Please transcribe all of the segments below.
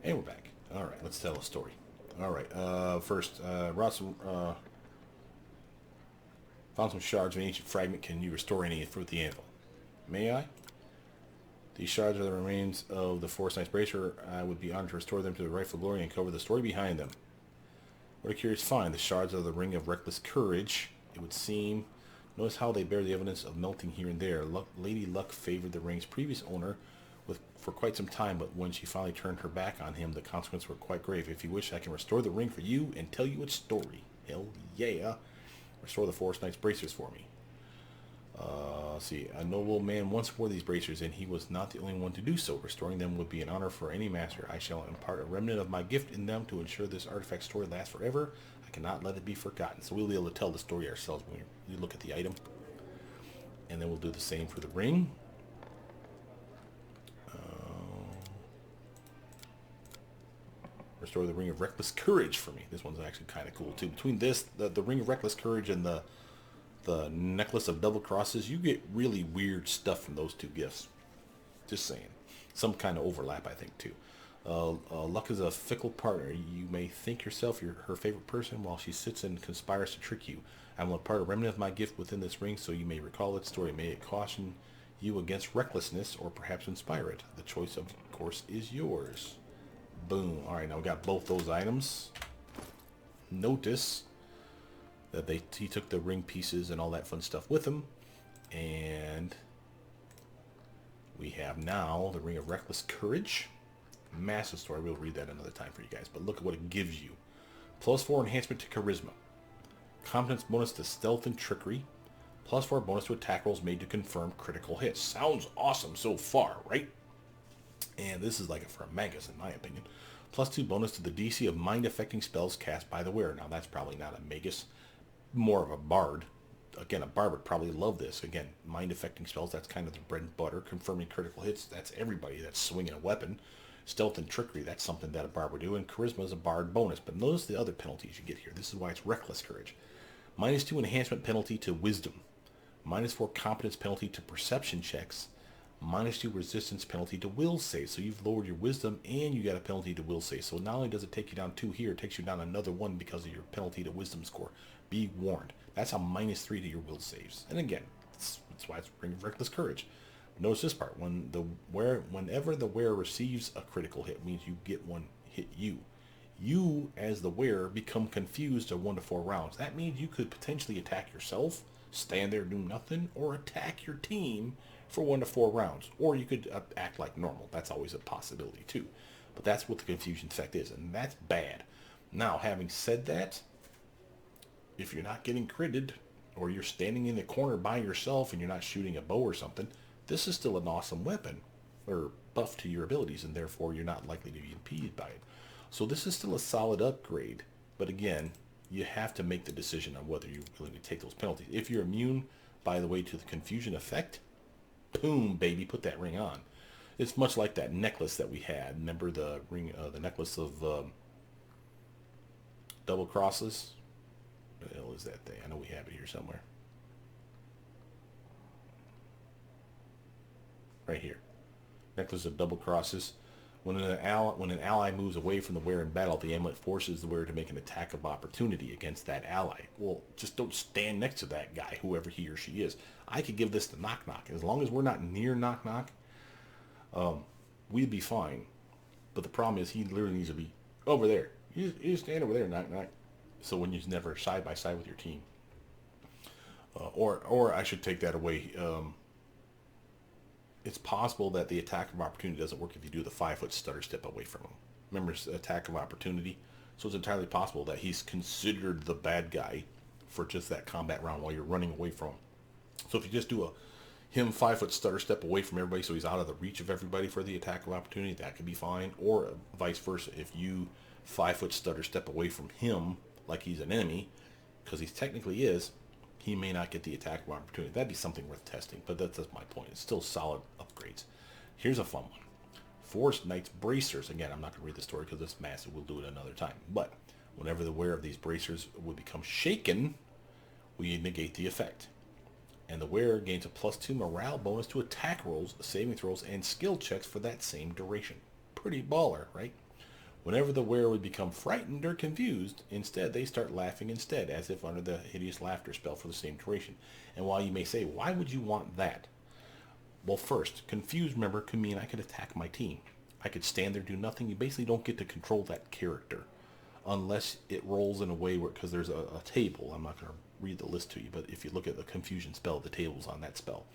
And we're back. All right, let's tell a story. All right, first, Ross found some shards of an ancient fragment. Can you restore any with the anvil? May I? These shards are the remains of the Forest Knight's Bracer. I would be honored to restore them to the rightful glory and cover the story behind them. What a curious find. The shards are the ring of reckless courage, it would seem. Notice how they bear the evidence of melting here and there. Lady Luck favored the ring's previous owner for quite some time, but when she finally turned her back on him, the consequences were quite grave. If you wish, I can restore the ring for you and tell you its story. Hell yeah. Restore the Forest Knight's bracers for me. Let's see. A noble man once wore these bracers, and he was not the only one to do so. Restoring them would be an honor for any master. I shall impart a remnant of my gift in them to ensure this artifact story lasts forever. I cannot let it be forgotten. So we'll be able to tell the story ourselves when we look at the item. And then we'll do the same for the ring. Restore the Ring of Reckless Courage for me. This one's actually kind of cool too. Between this, the Ring of Reckless Courage, and the Necklace of Double Crosses, you get really weird stuff from those two gifts. Just saying. Some kind of overlap, I think, too. Luck is a fickle partner. You may think yourself her favorite person while she sits and conspires to trick you. I will impart a remnant of my gift within this ring so you may recall its story. May it caution you against recklessness or perhaps inspire it. The choice, of course, is yours. Boom. Alright, now we got both those items. Notice that he took the ring pieces and all that fun stuff with him. And we have now the Ring of Reckless Courage. Massive story. We'll read that another time for you guys. But look at what it gives you. +4 enhancement to Charisma. Competence bonus to Stealth and Trickery. +4 bonus to attack rolls made to confirm critical hits. Sounds awesome so far, right? And this is like for a Magus, in my opinion. +2 bonus to the DC of mind-affecting spells cast by the wearer. Now, that's probably not a Magus, more of a Bard. Again, a Bard would probably love this. Again, mind-affecting spells, that's kind of the bread and butter. Confirming critical hits, that's everybody that's swinging a weapon. Stealth and Trickery, that's something that a Bard would do. And Charisma is a Bard bonus. But notice the other penalties you get here. This is why it's Reckless Courage. -2 enhancement penalty to Wisdom. -4 competence penalty to Perception checks. -2 resistance penalty to will save. So you've lowered your wisdom and you got a penalty to will save. So not only does it take you down 2 here, it takes you down another 1 because of your penalty to wisdom score. Be warned. That's a -3 to your will saves. And again, that's why it's Ring of Reckless Courage. Notice this part. Whenever the wearer receives a critical hit, means you get one hit you. You, as the wearer, become confused of 1 to 4 rounds. That means you could potentially attack yourself, stand there, do nothing, or attack your team for 1 to 4 rounds. Or you could act like normal. That's always a possibility too. But that's what the confusion effect is, and that's bad. Now, having said that, if you're not getting critted, or you're standing in the corner by yourself and you're not shooting a bow or something, this is still an awesome weapon, or buff to your abilities, and therefore you're not likely to be impeded by it. So this is still a solid upgrade, but again, you have to make the decision on whether you're willing to take those penalties. If you're immune, by the way, to the confusion effect, boom, baby, put that ring on. It's much like that necklace that we had. Remember the ring, the necklace of double crosses? What the hell is that thing? I know we have it here somewhere. Right here. Necklace of double crosses. When an ally moves away from the wearer in battle, the amulet forces the wearer to make an attack of opportunity against that ally. Well, just don't stand next to that guy, whoever he or she is. I could give this to Knock Knock. As long as we're not near Knock Knock, we'd be fine. But the problem is he literally needs to be over there. You stand over there, Knock Knock. So when you're never side by side with your team. Or I should take that away. It's possible that the attack of opportunity doesn't work if you do the 5-foot stutter step away from him. Remember, it's attack of opportunity. So it's entirely possible that he's considered the bad guy for just that combat round while you're running away from him. So if you just do him 5-foot stutter step away from everybody so he's out of the reach of everybody for the attack of opportunity, that could be fine. Or vice versa, if you 5-foot stutter step away from him like he's an enemy, because he technically is, he may not get the attack of opportunity. That'd be something worth testing, but that's my point. It's still solid upgrades. Here's a fun one. Forest Knight's Bracers. Again, I'm not going to read the story because it's massive. We'll do it another time. But whenever the wearer of these bracers would become shaken, we negate the effect. And the wearer gains a +2 morale bonus to attack rolls, saving throws, and skill checks for that same duration. Pretty baller, right? Whenever the wearer would become frightened or confused, instead they start laughing instead, as if under the hideous laughter spell for the same duration. And while you may say, why would you want that? Well, first, confused, remember, could mean I could attack my team. I could stand there, do nothing. You basically don't get to control that character unless it rolls in a way where, because there's a table. I'm not going to read the list to you, but if you look at the confusion spell, the table's on that spell.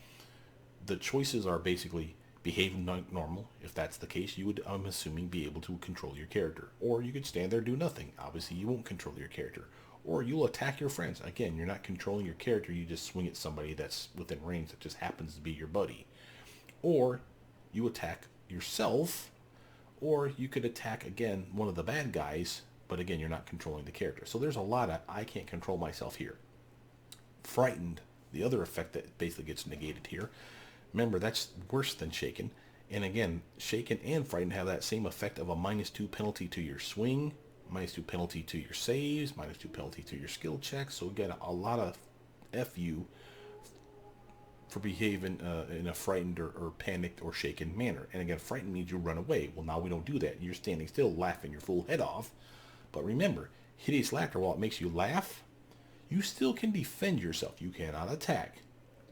The choices are basically behave normal. If that's the case, you would, I'm assuming, be able to control your character. Or you could stand there, do nothing. Obviously, you won't control your character. Or you'll attack your friends. Again, you're not controlling your character. You just swing at somebody that's within range that just happens to be your buddy. Or you attack yourself, or you could attack, again, one of the bad guys, but again, you're not controlling the character. So there's a lot of, I can't control myself here. Frightened, the other effect that basically gets negated here. Remember, that's worse than shaken. And again, shaken and frightened have that same effect of a -2 penalty to your swing, -2 penalty to your saves, -2 penalty to your skill checks. So again, a lot of FU for behaving in a frightened or panicked or shaken manner. And again, frightened means you run away. Well, now we don't do that. You're standing still, laughing your full head off. But remember, hideous laughter, while it makes you laugh, you still can defend yourself. You cannot attack,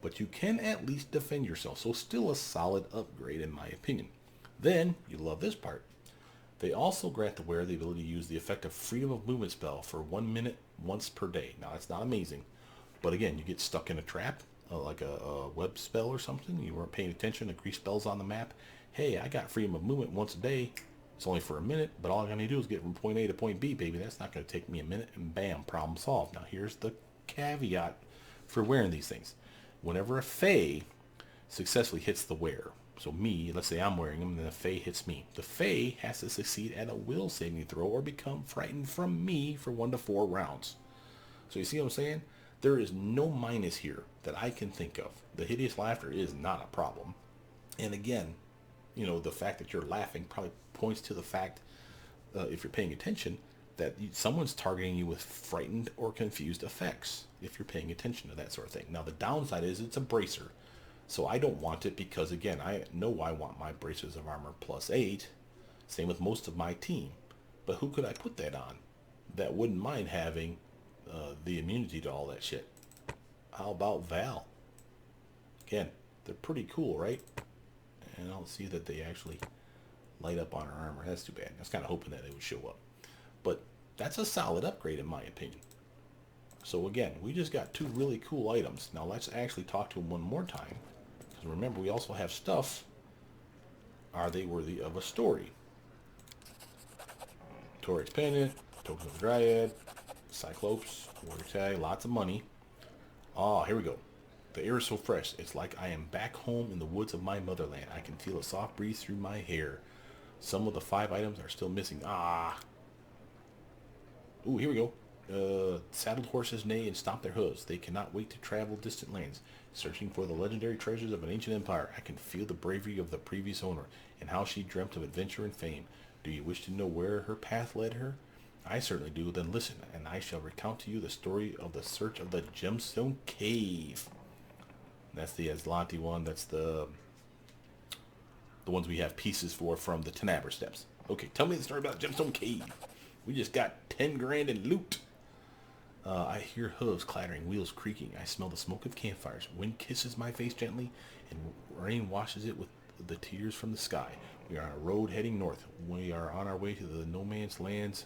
but you can at least defend yourself. So still a solid upgrade in my opinion. Then, you love this part. They also grant the wearer the ability to use the effect of freedom of movement spell for 1 minute once per day. Now, that's not amazing, but again, you get stuck in a trap, like a web spell or something. You weren't paying attention to grease spells on the map. Hey, I got freedom of movement once a day. It's only for a minute, but all I gotta do is get from point A to point B, baby. That's not gonna take me a minute, and bam, problem solved. Now, here's the caveat for wearing these things. Whenever a Fae successfully hits the wearer, so me, let's say I'm wearing them, and then the Fae hits me. The Fae has to succeed at a will saving throw or become frightened from me for 1 to 4 rounds. So you see what I'm saying? There is no minus here that I can think of. The hideous laughter is not a problem. And again, you know, the fact that you're laughing probably points to the fact, if you're paying attention, that someone's targeting you with frightened or confused effects, if you're paying attention to that sort of thing. Now, the downside is it's a bracer. So I don't want it because, again, I know I want my bracers of armor +8. Same with most of my team. But who could I put that on that wouldn't mind having the immunity to all that shit? How about Val? Again, they're pretty cool, right? And I don't see that they actually light up on her armor. That's too bad. I was kind of hoping that they would show up. But that's a solid upgrade in my opinion. So again, we just got 2 really cool items. Now let's actually talk to them one more time. Because remember, we also have stuff. Are they worthy of a story? Torix Pendant, Tokens of the Dryad, Cyclops, Warrior Tag, lots of money. Ah, here we go. The air is so fresh. It's like I am back home in the woods of my motherland. I can feel a soft breeze through my hair. Some of the 5 items are still missing. Ah. Ooh, here we go. Saddled horses neigh and stomp their hooves. They cannot wait to travel distant lands, searching for the legendary treasures of an ancient empire. I can feel the bravery of the previous owner, and how she dreamt of adventure and fame. Do you wish to know where her path led her? I certainly do. Then listen, and I shall recount to you the story of the search of the Gemstone Cave. That's the Aslanti one. That's the ones we have pieces for from the Tenabra steps. Okay, tell me the story about Gemstone Cave. We just got 10 grand in loot. I hear hooves clattering, wheels creaking. I smell the smoke of campfires. Wind kisses my face gently, and rain washes it with the tears from the sky. We are on a road heading north. We are on our way to the no man's land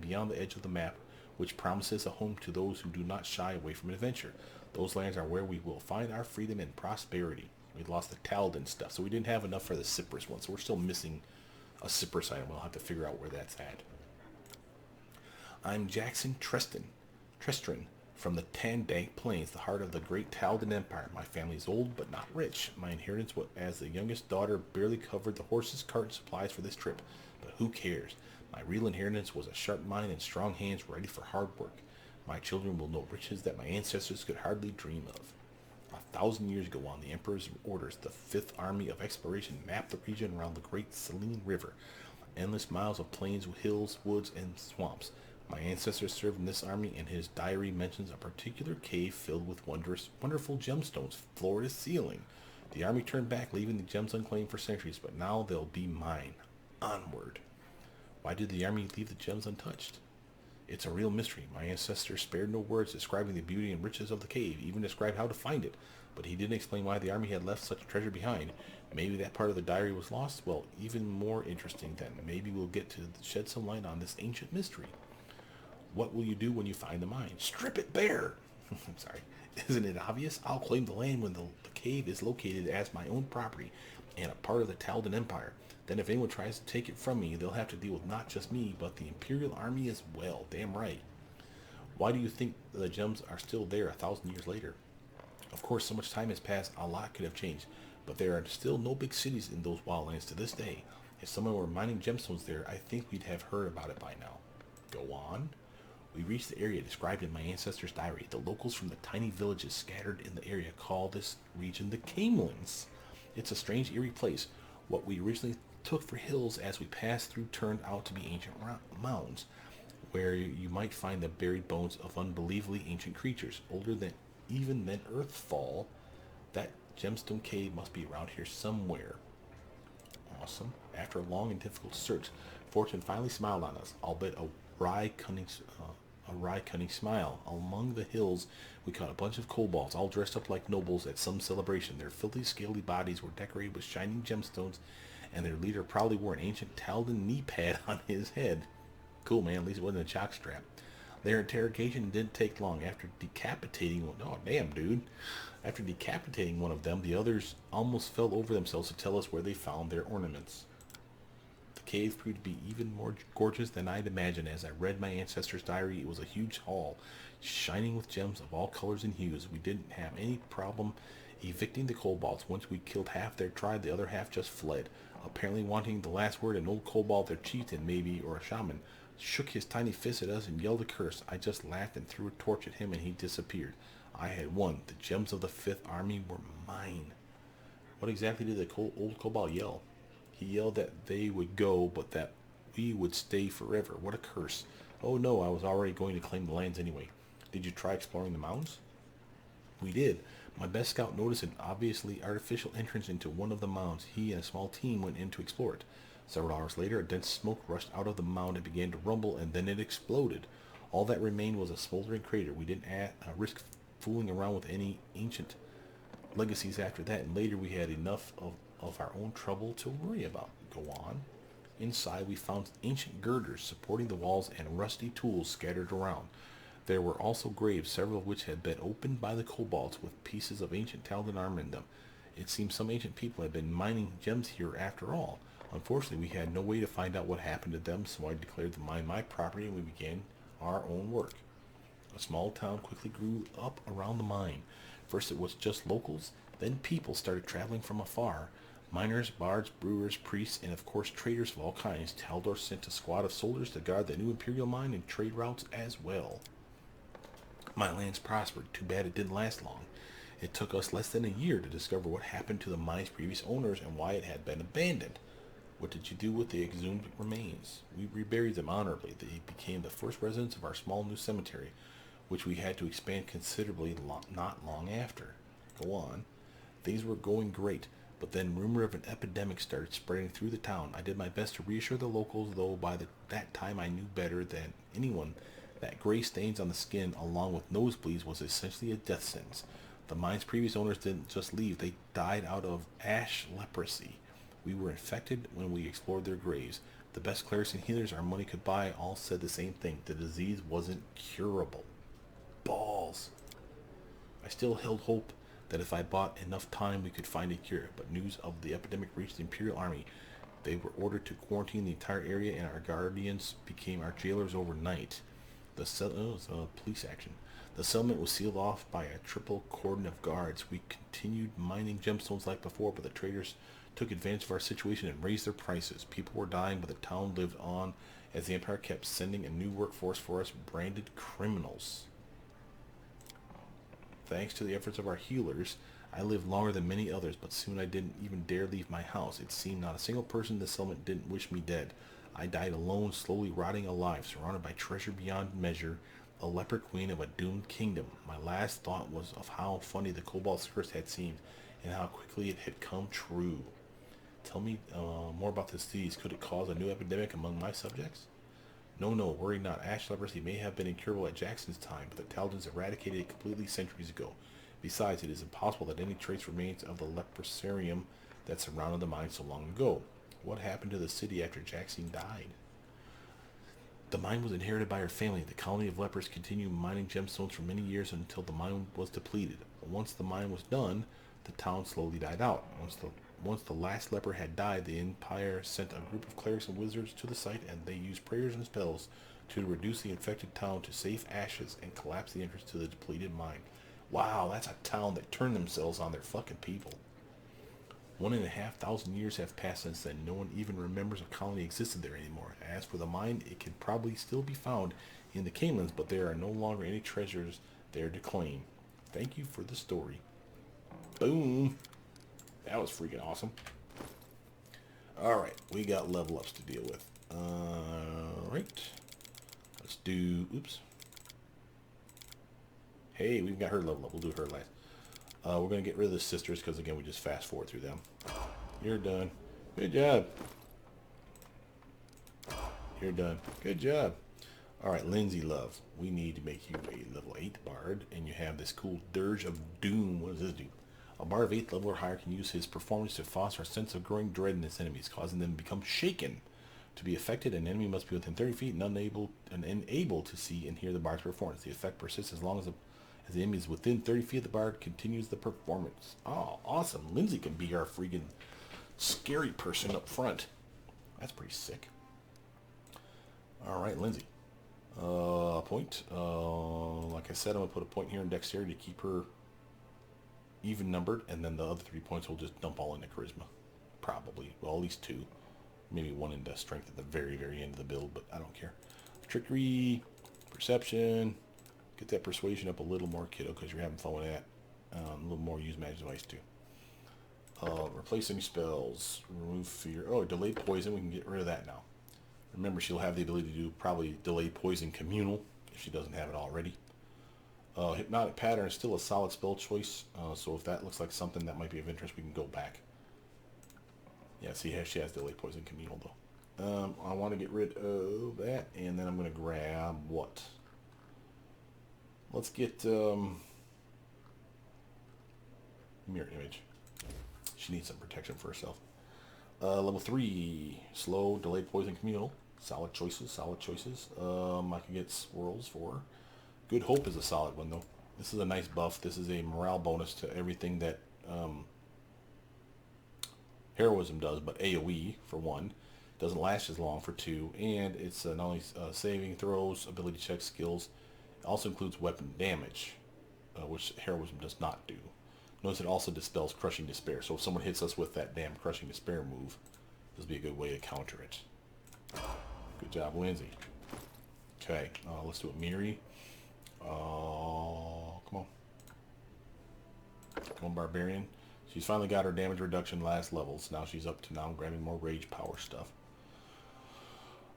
beyond the edge of the map, which promises a home to those who do not shy away from adventure. Those lands are where we will find our freedom and prosperity. We lost the Taldan stuff, so we didn't have enough for the Cypress one, so we're still missing a Cypress item. We'll have to figure out where that's at. I'm Jackson Trestrin from the Tandank Plains, the heart of the great Taldan Empire. My family is old but not rich. My inheritance as the youngest daughter barely covered the horses, cart, and supplies for this trip. But who cares? My real inheritance was a sharp mind and strong hands ready for hard work. My children will know riches that my ancestors could hardly dream of. 1,000 years ago, on the Emperor's orders, the 5th Army of Exploration mapped the region around the Great Saline River. Endless miles of plains, hills, woods, and swamps. My ancestor served in this army, and his diary mentions a particular cave filled with wonderful gemstones, floor to ceiling. The army turned back, leaving the gems unclaimed for centuries, but now they'll be mine. Onward. Why did the army leave the gems untouched? It's a real mystery. My ancestor spared no words describing the beauty and riches of the cave, even described how to find it, but he didn't explain why the army had left such treasure behind. Maybe that part of the diary was lost? Well, even more interesting then. Maybe we'll get to shed some light on this ancient mystery. What will you do when you find the mine? Strip it bare! I'm sorry. Isn't it obvious? I'll claim the land when the cave is located as my own property and a part of the Taldan Empire. Then if anyone tries to take it from me, they'll have to deal with not just me, but the Imperial Army as well. Damn right. Why do you think the gems are still there 1,000 years later? Of course, so much time has passed, a lot could have changed, but there are still no big cities in those wildlands to this day. If someone were mining gemstones there, I think we'd have heard about it by now. Go on. We reached the area described in my ancestor's diary. The locals from the tiny villages scattered in the area call this region the Camelins. It's a strange, eerie place. What we originally took for hills as we passed through turned out to be ancient mounds, where you might find the buried bones of unbelievably ancient creatures, older than Earthfall. That gemstone cave must be around here somewhere. Awesome. After a long and difficult search, fortune finally smiled on us, albeit a wry, cunning smile. Among the hills, we caught a bunch of kobolds, all dressed up like nobles at some celebration. Their filthy, scaly bodies were decorated with shining gemstones, and their leader probably wore an ancient Taldan knee pad on his head. Cool, man. At least it wasn't a jockstrap. Their interrogation didn't take long. After decapitating one, oh damn, dude! After decapitating one of them, the others almost fell over themselves to tell us where they found their ornaments. The cave proved to be even more gorgeous than I'd imagined. As I read my ancestor's diary, it was a huge hall, shining with gems of all colors and hues. We didn't have any problem evicting the kobolds. Once we killed half their tribe, the other half just fled. Apparently wanting the last word, an old kobold, their chieftain maybe, or a shaman, shook his tiny fist at us and yelled a curse. I just laughed and threw a torch at him, and he disappeared. I had won. The gems of the 5th Army were mine. What exactly did the old kobold yell? He yelled that they would go, but that we would stay forever. What a curse. Oh no, I was already going to claim the lands anyway. Did you try exploring the mounds? We did. My best scout noticed an obviously artificial entrance into one of the mounds. He and a small team went in to explore it. Several hours later, a dense smoke rushed out of the mound and began to rumble, and then it exploded. All that remained was a smoldering crater. We didn't risk fooling around with any ancient legacies after that, and later we had enough of our own trouble to worry about. Go on. Inside, we found ancient girders supporting the walls and rusty tools scattered around. There were also graves, several of which had been opened by the kobolds with pieces of ancient Taldan armor in them. It seems some ancient people had been mining gems here after all. Unfortunately, we had no way to find out what happened to them, so I declared the mine my property and we began our own work. A small town quickly grew up around the mine. First it was just locals, then people started traveling from afar. Miners, bards, brewers, priests, and of course traders of all kinds. Taldor sent a squad of soldiers to guard the new imperial mine and trade routes as well. My lands prospered. Too bad it didn't last long. It took us less than a year to discover what happened to the mine's previous owners and why it had been abandoned. What did you do with the exhumed remains? We reburied them honorably. They became the first residents of our small new cemetery, which we had to expand considerably not long after. Go on. Things were going great, but then rumor of an epidemic started spreading through the town. I did my best to reassure the locals, though by that time I knew better than anyone that gray stains on the skin along with nosebleeds was essentially a death sentence. The mine's previous owners didn't just leave, they died out of ash leprosy. We were infected when we explored their graves. The best clerics and healers our money could buy all said the same thing. The disease wasn't curable. Balls. I still held hope that if I bought enough time we could find a cure, but news of the epidemic reached the Imperial Army. They were ordered to quarantine the entire area, and our guardians became our jailers overnight. Police action. The settlement was sealed off by a triple cordon of guards. We continued mining gemstones like before, but the traders took advantage of our situation and raised their prices. People were dying, but the town lived on as the Empire kept sending a new workforce for us, branded criminals. Thanks to the efforts of our healers, I lived longer than many others, but soon I didn't even dare leave my house. It seemed not a single person in the settlement didn't wish me dead. I died alone, slowly rotting alive, surrounded by treasure beyond measure, a leper queen of a doomed kingdom. My last thought was of how funny the kobold's curse had seemed, and how quickly it had come true. Tell me more about this disease. Could it cause a new epidemic among my subjects? No, worry not. Ash leprosy may have been incurable at Jackson's time, but the Talons eradicated it completely centuries ago. Besides, it is impossible that any trace remains of the leprosarium that surrounded the mine so long ago. What happened to the city after Jackson died? The mine was inherited by her family. The colony of lepers continued mining gemstones for many years until the mine was depleted. Once the mine was done, the town slowly died out. Once the last leper had died, the Empire sent a group of clerics and wizards to the site, and they used prayers and spells to reduce the infected town to safe ashes and collapse the entrance to the depleted mine. Wow, that's a town that turned themselves on their fucking people. 1,500 years have passed since then. No one even remembers a colony existed there anymore. As for the mine, it can probably still be found in the Canelands, but there are no longer any treasures there to claim. Thank you for the story. Boom. That was freaking awesome. Alright, we got level ups to deal with. Alright. Let's do... Oops. Hey, we've got her level up. We'll do her last. We're going to get rid of the sisters because, again, we just fast forward through them. You're done. Good job. You're done. Good job. Alright, Lindsay Love. We need to make you a level 8 bard, and you have this cool Dirge of Doom. What does this do? A bard of 8th level or higher can use his performance to foster a sense of growing dread in his enemies, causing them to become shaken. To be affected, an enemy must be within 30 feet and unable to see and hear the bard's performance. The effect persists as long as the enemy is within 30 feet of the bard, continues the performance. Oh, awesome. Lindsay can be our freaking scary person up front. That's pretty sick. Alright, Lindsay. Point. Like I said, I'm going to put a point here in dexterity to keep her even numbered, and then the other 3 points will just dump all into charisma. Probably. Well, at least 2. Maybe 1 into strength at the very, very end of the build, but I don't care. Trickery, perception. Get that persuasion up a little more, kiddo, because you're having fun with that. A little more use magic device, too. Replace any spells. Remove fear. Oh, delayed poison. We can get rid of that now. Remember, she'll have the ability to do probably delayed poison communal, if she doesn't have it already. Hypnotic pattern is still a solid spell choice, so if that looks like something that might be of interest, we can go back. Yeah, see, she has delayed poison communal, though. I want to get rid of that, and then I'm going to grab what? Let's get mirror image. She needs some protection for herself. Level 3, slow, delayed poison communal. Solid choices, solid choices. I can get swirls for. Good Hope is a solid one, though. This is a nice buff. This is a morale bonus to everything that heroism does, but AoE for 1. Doesn't last as long for 2, and it's not only saving throws, ability checks, skills. It also includes weapon damage, which heroism does not do. Notice it also dispels Crushing Despair, so if someone hits us with that damn Crushing Despair move, this would be a good way to counter it. Good job, Lindsay. Okay, let's do it, Miri. Come on. Come on, Barbarian. She's finally got her damage reduction last levels. Now she's up to now grabbing more rage power stuff.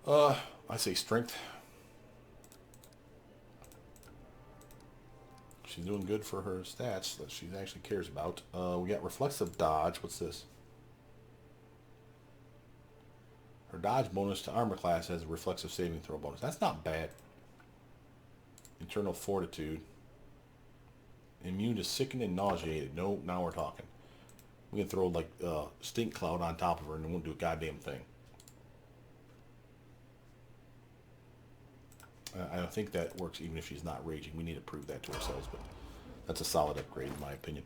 I say strength. She's doing good for her stats that she actually cares about. We got reflexive dodge. What's this? Her dodge bonus to armor class has a reflexive saving throw bonus. That's not bad. Internal fortitude. Immune to sicken and nauseated. No, now we're talking. We can throw like stink cloud on top of her and it won't do a goddamn thing. I think that works even if she's not raging. We need to prove that to ourselves, but that's a solid upgrade in my opinion.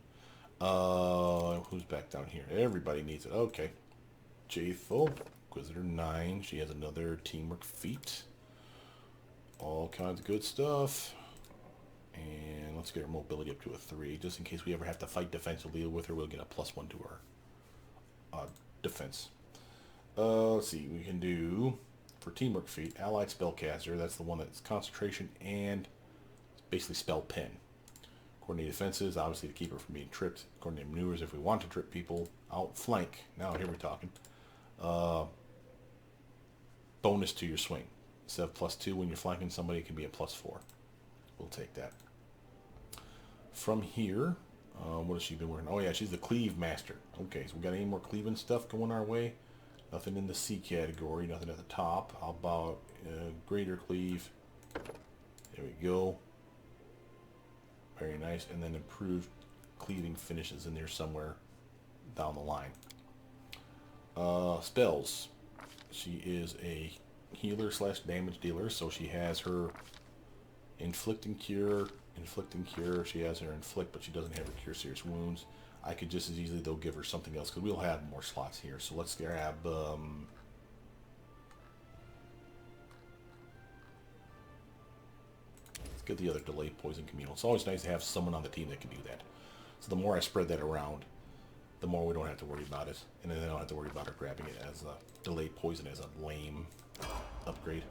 Who's back down here? Everybody needs it. Okay. Jaethel, Inquisitor 9. She has another teamwork feat. All kinds of good stuff. And let's get her mobility up to a 3. Just in case we ever have to fight defensively with her, we'll get a +1 to our defense. Let's see. We can do... For teamwork feat, allied spellcaster, that's the one that's concentration and basically spell pen. Coordinated defenses, obviously to keep her from being tripped. Coordinated maneuvers if we want to trip people. Outflank, now here we're talking. Bonus to your swing. Instead of +2 when you're flanking somebody, it can be a +4. We'll take that. From here, What has she been working? Oh yeah, she's the cleave master. Okay, so we got any more cleaving stuff going our way? Nothing in the C category, nothing at the top. How about greater cleave? There we go. Very nice. And then improved cleaving finishes in there somewhere down the line. Spells. She is a healer slash damage dealer, so she has her inflict and cure, she has her inflict, but she doesn't have her cure serious wounds. I could just as easily though give her something else, because we'll have more slots here. So let's grab let's get the other delayed poison communal. It's always nice to have someone on the team that can do that. So the more I spread that around, the more we don't have to worry about it, and then I don't have to worry about her grabbing it as a delayed poison as a lame upgrade.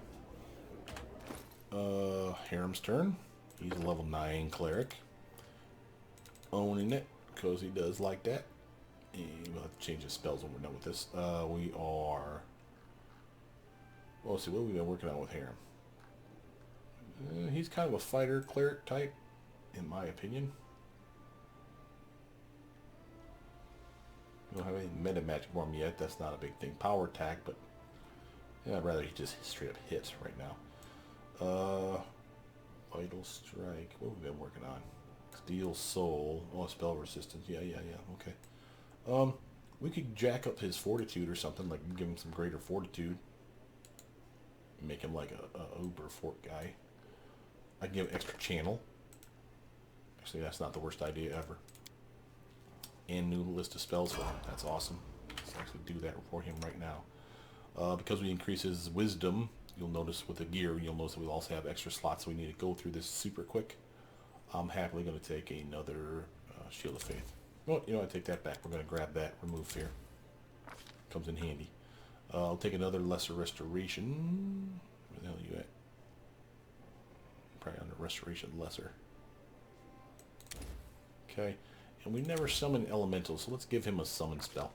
Harem's turn. He's a level 9 cleric. Owning it, because he does like that. And we'll have to change his spells when we're done with this. We are... Well, let's see, what have we been working on with Harem? He's kind of a fighter cleric type, in my opinion. We don't have any meta magic for him yet. That's not a big thing. Power attack, but yeah, I'd rather he just straight up hits right now. Vital strike. What have we been working on? Steel soul. Oh, spell resistance. Yeah. Okay. We could jack up his fortitude or something. Like give him some greater fortitude. Make him like a uber fort guy. I can give him extra channel. Actually, that's not the worst idea ever. And new list of spells for him. That's awesome. Let's actually do that for him right now. Because we increase his wisdom, you'll notice with the gear, you'll notice that we also have extra slots, so we need to go through this super quick. I'm happily going to take another Shield of Faith. Oh, you know, I take that back. We're going to grab that, remove fear. Comes in handy. I'll take another lesser restoration. Where the hell are you at? Probably under restoration lesser. Okay. And we never summon elementals, so let's give him a summon spell.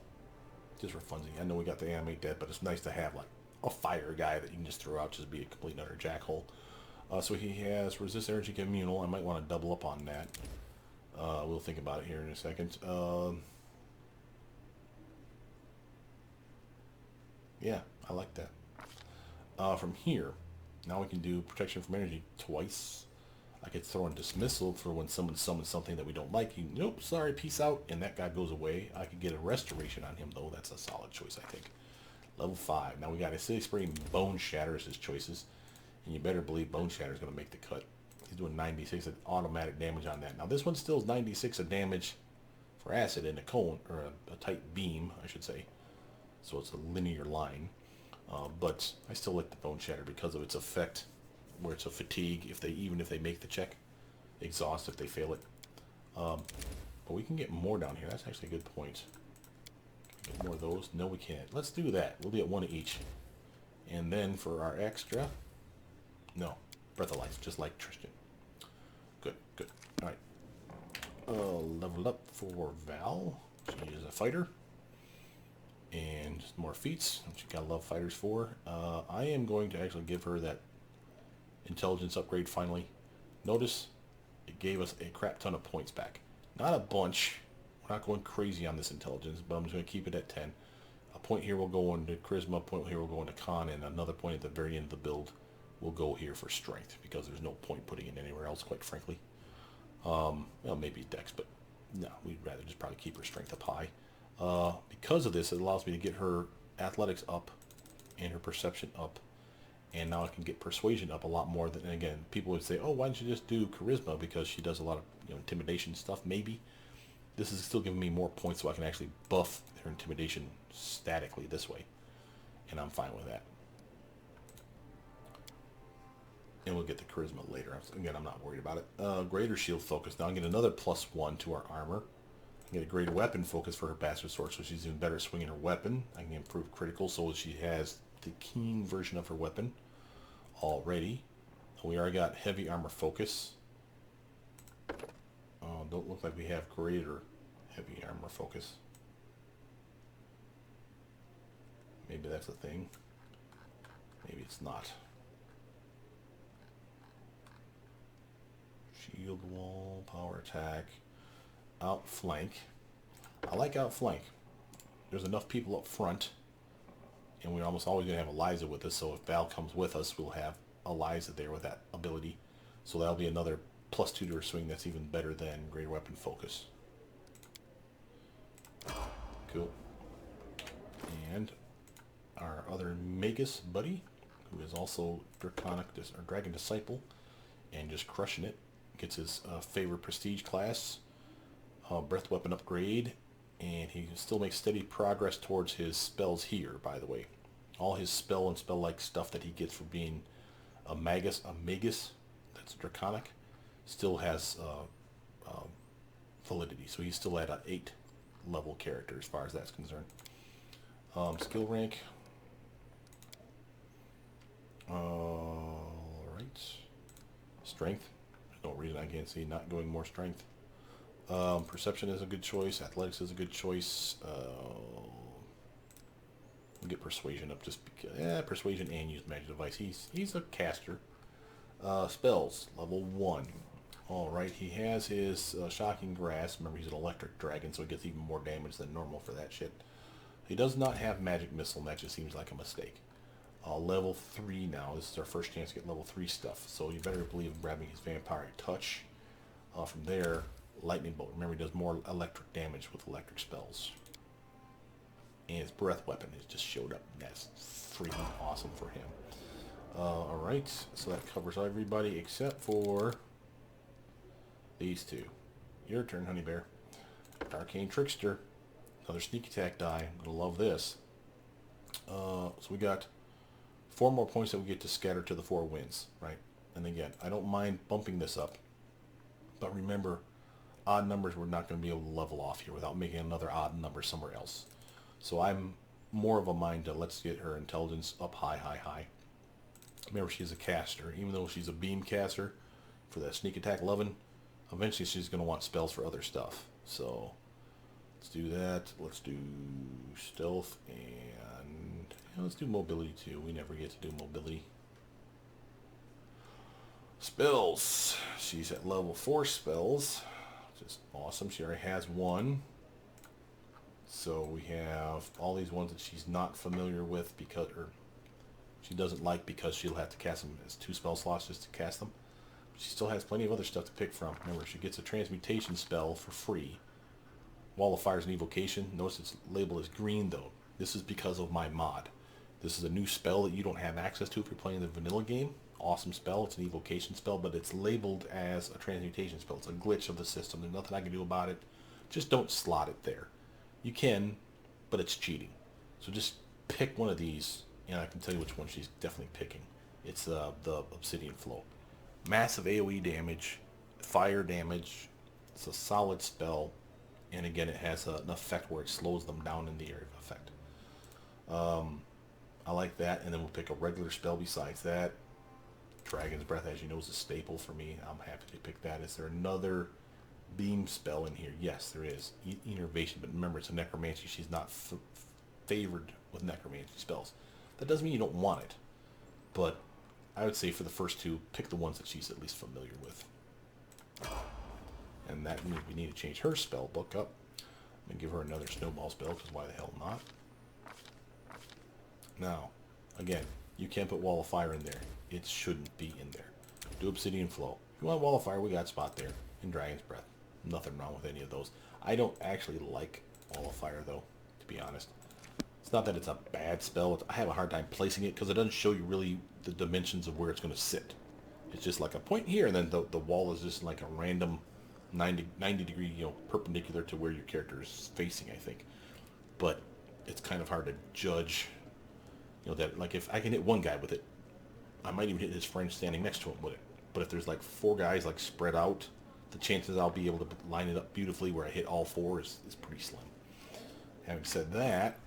Just for funsies. I know we got the animate dead, but it's nice to have like a fire guy that you can just throw out, just be a complete and utter jackhole. So he has resist energy communal. I might want to double up on that. We'll think about it here in a second. Yeah, I like that. From here, now we can do protection from energy twice. I could throw in dismissal for when someone summons something that we don't like. Nope, sorry, peace out, and that guy goes away. I could get a restoration on him, though. That's a solid choice, I think. Level 5. Now we got Acidic Spray and Bone Shatter as his choices. And you better believe Bone Shatter is going to make the cut. He's doing 96 of automatic damage on that. Now this one still is 96 of damage for acid in a cone, or a tight beam, I should say. So it's a linear line. But I still like the Bone Shatter because of its effect, where it's a fatigue even if they make the check, exhaust if they fail it. But we can get more down here. That's actually a good point. Can we get more of those? No, we can't. Let's do that. We'll be at one of each. And then for our extra, no, Breath of Life, just like Tristan. Good. All right. Level up for Val. She is a fighter. And more feats, which you gotta love fighters for. I am going to actually give her that intelligence upgrade finally. Notice it gave us a crap ton of points back. Not a bunch. We're not going crazy on this intelligence, but I'm just going to keep it at 10. A point here will go into charisma, a point here will go into con, and another point at the very end of the build will go here for strength, because there's no point putting it anywhere else, quite frankly. Well, maybe dex, but no, we'd rather just probably keep her strength up high. Because of this, it allows me to get her athletics up and her perception up. And now I can get persuasion up a lot more than, and again, people would say, oh, why don't you just do charisma, because she does a lot of intimidation stuff. Maybe this is still giving me more points, so I can actually buff her intimidation statically this way, and I'm fine with that. And we'll get the charisma later. Again, I'm not worried about it. Greater shield focus. Now I get another +1 to our armor. I get a greater weapon focus for her bastard sword, so she's even better swinging her weapon. I can improve critical, so she has the keen version of her weapon already. We already got heavy armor focus. Don't look like we have greater heavy armor focus. Maybe that's a thing. Maybe it's not. Shield wall, power attack. outflank. I like outflank. There's enough people up front, and we're almost always going to have Eliza with us, so if Val comes with us, we'll have Eliza there with that ability. So that'll be another +2 to her swing that's even better than Greater Weapon Focus. Cool. And our other Magus buddy, who is also Draconic or Dragon Disciple, and just crushing it, gets his favorite prestige class, breath weapon upgrade, and he still makes steady progress towards his spells here, by the way. All his spell and spell-like stuff that he gets for being a Magus, that's Draconic, still has validity. So he's still at an 8 level character as far as that's concerned. Skill rank. Alright. Strength. There's no reason I can't see not going more strength. Perception is a good choice. Athletics is a good choice. We'll get persuasion up just because. Persuasion and use magic device. He's a caster. Spells level 1. All right, he has his shocking grasp. Remember, he's an electric dragon, so he gets even more damage than normal for that shit. He does not have magic missile, and that just seems like a mistake. Level 3 now. This is our first chance to get level 3 stuff. So you better believe in grabbing his vampiric touch. From there, lightning bolt. Remember, he does more electric damage with electric spells. And his breath weapon has just showed up. That's freaking awesome for him. Alright, so that covers everybody except for these two. Your turn, Honey Bear. Arcane Trickster. Another sneak attack die. I'm going to love this. So we got 4 more points that we get to scatter to the 4 winds, right? And again, I don't mind bumping this up. But remember, odd numbers we're not going to be able to level off here without making another odd number somewhere else. So I'm more of a mind to let's get her intelligence up high. Remember, she's a caster. Even though she's a beam caster for that sneak attack loving, eventually she's going to want spells for other stuff. So let's do that. Let's do stealth and let's do mobility too. We never get to do mobility. Spells. She's at level 4 spells, which is awesome. She already has 1. So we have all these ones that she's not familiar with because, or she doesn't like because she'll have to cast them as 2 spell slots just to cast them. But she still has plenty of other stuff to pick from. Remember, she gets a transmutation spell for free. Wall of Fire is an evocation. Notice its label is green though. This is because of my mod. This is a new spell that you don't have access to if you're playing the vanilla game. Awesome spell. It's an evocation spell, but it's labeled as a transmutation spell. It's a glitch of the system. There's nothing I can do about it. Just don't slot it there. You can, but it's cheating. So just pick one of these, and I can tell you which one she's definitely picking. It's the Obsidian Flow. Massive AoE damage, fire damage. It's a solid spell, and again, it has an effect where it slows them down in the area of effect. I like that, and then we'll pick a regular spell besides that. Dragon's Breath, as you know, is a staple for me. I'm happy to pick that. Is there another beam spell in here? Yes, there is. Innervation, but remember, it's a necromancy. She's not favored with necromancy spells. That doesn't mean you don't want it, but I would say for the first 2, pick the ones that she's at least familiar with. And that means we need to change her spell book up and give her another snowball spell, because why the hell not? Now, again, you can't put Wall of Fire in there. It shouldn't be in there. Do Obsidian Flow. If you want Wall of Fire, we got spot there. And Dragon's Breath. Nothing wrong with any of those. I don't actually like Wall of Fire, though, to be honest. It's not that it's a bad spell. I have a hard time placing it because it doesn't show you really the dimensions of where it's going to sit. It's just like a point here, and then the wall is just like a random 90 degree, perpendicular to where your character is facing, I think. But it's kind of hard to judge, that, like, if I can hit one guy with it, I might even hit his friend standing next to him with it. But if there's like 4 guys like spread out, the chances I'll be able to line it up beautifully where I hit all 4 is pretty slim. Having said that,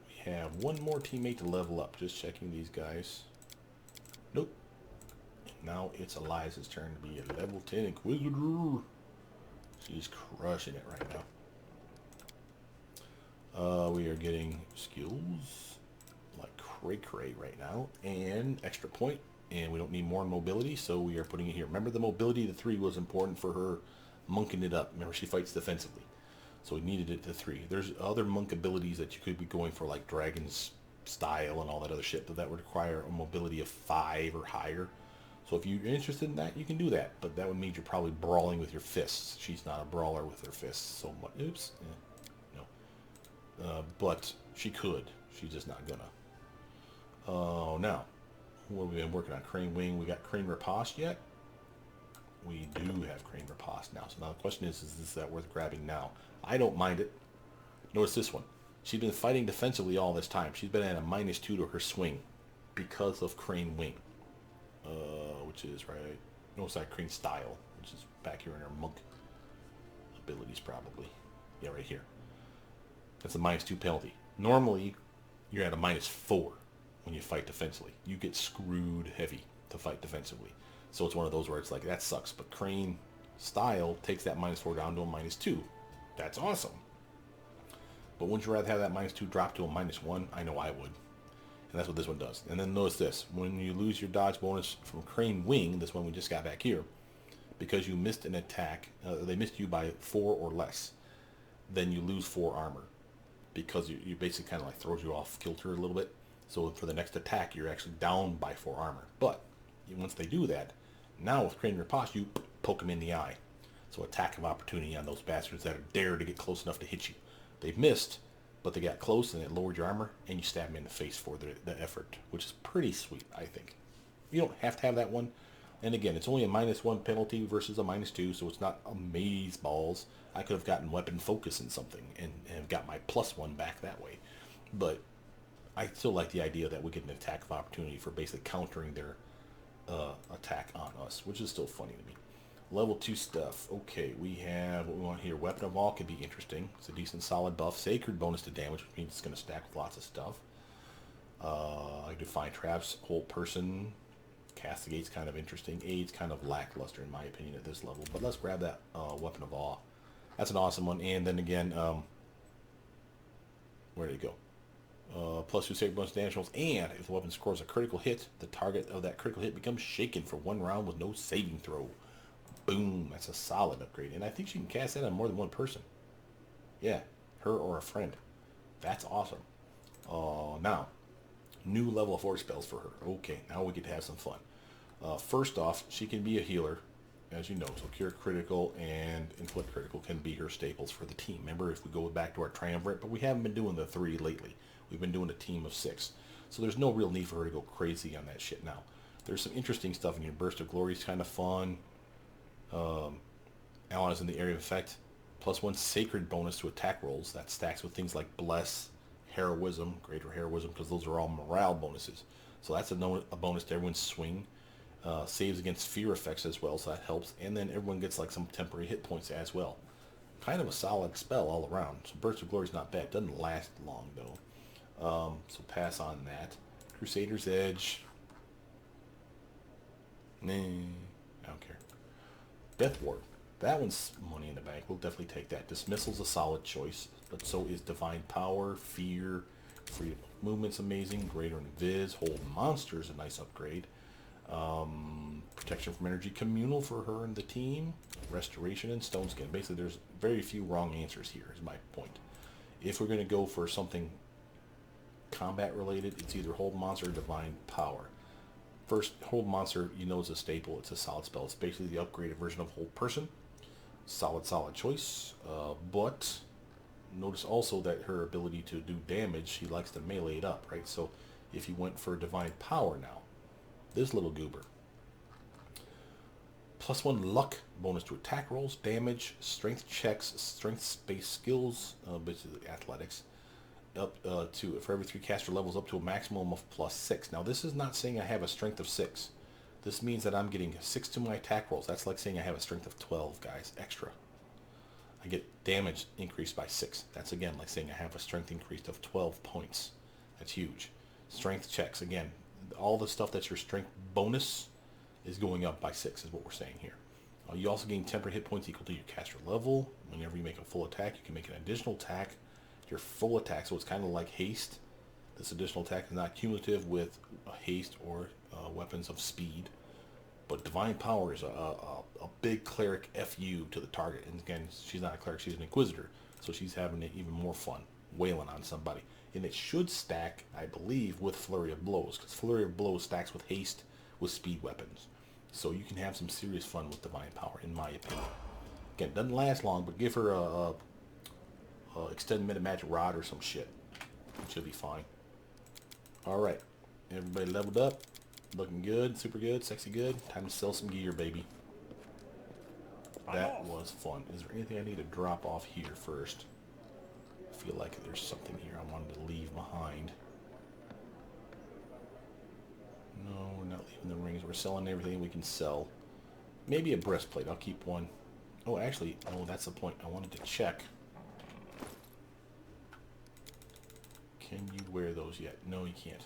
we have one more teammate to level up. Just checking these guys. Nope. And now it's Eliza's turn to be a level 10 Inquisitor. She's crushing it right now. We are getting skills like cray right now, and extra point, and we don't need more mobility, so we are putting it here. Remember, the mobility, the 3 was important for her monking it up. Remember, she fights defensively. So we needed it to 3. There's other monk abilities that you could be going for, like Dragon's Style and all that other shit, but that would require a mobility of 5 or higher. So if you're interested in that, you can do that. But that would mean you're probably brawling with your fists. She's not a brawler with her fists so much. Oops. No. But she could. She's just not gonna. Oh, now, what have we been working on? Crane Wing. We got Crane Riposte yet? We do have Crane Riposte now. So now the question is that worth grabbing now? I don't mind it. Notice this one. She's been fighting defensively all this time. She's been at a -2 to her swing because of Crane Wing. Which is right. No, it's like Crane Style, which is back here in her monk abilities probably. Yeah, right here. That's a -2 penalty. Normally, you're at a -4 when you fight defensively. You get screwed heavy to fight defensively. So it's one of those where it's like, that sucks. But Crane Style takes that -4 down to a -2. That's awesome. But wouldn't you rather have that -2 drop to a -1? I know I would. And that's what this one does. And then notice this. When you lose your dodge bonus from Crane Wing, this one we just got back here, because you missed an attack, they missed you by 4 or less, then you lose 4 armor. Because you basically kind of like throws you off kilter a little bit. So for the next attack, you're actually down by 4 armor. But once they do that, now with Crane Riposte, you poke them in the eye. So attack of opportunity on those bastards that are dare to get close enough to hit you. They've missed, but they got close and it lowered your armor, and you stab them in the face for the effort, which is pretty sweet, I think. You don't have to have that one. And again, it's only a -1 penalty versus a -2, so it's not amaze balls. I could have gotten weapon focus in something and got my +1 back that way. But I still like the idea that we get an attack of opportunity for basically countering their attack on us, which is still funny to me. Level 2 stuff. Okay, we have what we want here. Weapon of All could be interesting. It's a decent solid buff. Sacred bonus to damage, which means it's going to stack with lots of stuff. I Define Traps, Hold Person. Castigate's kind of interesting. Aid's kind of lackluster in my opinion at this level. But let's grab that Weapon of Awe. That's an awesome one. And then again, where did it go? +2 sacred bonus damage rolls, and if the weapon scores a critical hit, the target of that critical hit becomes shaken for 1 round with no saving throw. Boom, that's a solid upgrade. And I think she can cast that on more than one person. Yeah, her or a friend. That's awesome. Now, new level 4 spells for her. Okay, now we get to have some fun. First off, she can be a healer, as you know. So Cure Critical and Inflict Critical can be her staples for the team. Remember, if we go back to our Triumvirate, but we haven't been doing the 3 lately. We've been doing a team of 6. So there's no real need for her to go crazy on that shit now. There's some interesting stuff in here. Burst of Glory is kind of fun. Allies in the area of effect. +1 sacred bonus to attack rolls. That stacks with things like Bless, Heroism, Greater Heroism, because those are all morale bonuses. So that's a bonus to everyone's swing. Saves against fear effects as well, so that helps. And then everyone gets like some temporary hit points as well. Kind of a solid spell all around. So Burst of Glory is not bad. Doesn't last long though. So pass on that. Crusader's Edge. Nah, I don't care. Death Ward. That one's money in the bank. We'll definitely take that. Dismissal's a solid choice, but so is Divine Power, Fear, Freedom of Movement's amazing. Greater Invis, Hold Monster's a nice upgrade. Protection from Energy Communal for her and the team. Restoration and Stone Skin. Basically, there's very few wrong answers here, is my point. If we're going to go for something combat related, it's either Hold Monster or Divine Power. First, Hold Monster, you know, is a staple. It's a solid spell. It's basically the upgraded version of Hold Person. Solid choice. But notice also that her ability to do damage, she likes to melee it up, right? So if you went for Divine Power now, this little goober. +1 luck bonus to attack rolls, damage, strength checks, strength space skills, basically athletics. Up to for every 3 caster levels up to a maximum of +6. Now this is not saying I have a strength of 6. This means that I'm getting 6 to my attack rolls. That's like saying I have a strength of 12, guys, extra. I get damage increased by 6. That's again like saying I have a strength increased of 12 points. That's huge. Strength checks, again, all the stuff that's your strength bonus is going up by 6 is what we're saying here. You also gain temporary hit points equal to your caster level. Whenever you make a full attack, you can make an additional attack. Your full attack, so it's kind of like haste. This additional attack is not cumulative with haste or weapons of speed. But Divine Power is a big cleric FU to the target. And again, she's not a cleric, she's an Inquisitor. So she's having it even more fun, wailing on somebody. And it should stack, I believe, with Flurry of Blows. Because Flurry of Blows stacks with haste with speed weapons. So you can have some serious fun with Divine Power, in my opinion. Again, doesn't last long, but give her a extended minute magic rod or some shit. It should be fine. Alright. Everybody leveled up. Looking good, super good, sexy good. Time to sell some gear, baby. That was fun. Is there anything I need to drop off here first? I feel like there's something here I wanted to leave behind. No, we're not leaving the rings. We're selling everything we can sell. Maybe a breastplate. I'll keep one. Oh, actually, no, that's the point. I wanted to check. Can you wear those yet? No, you can't.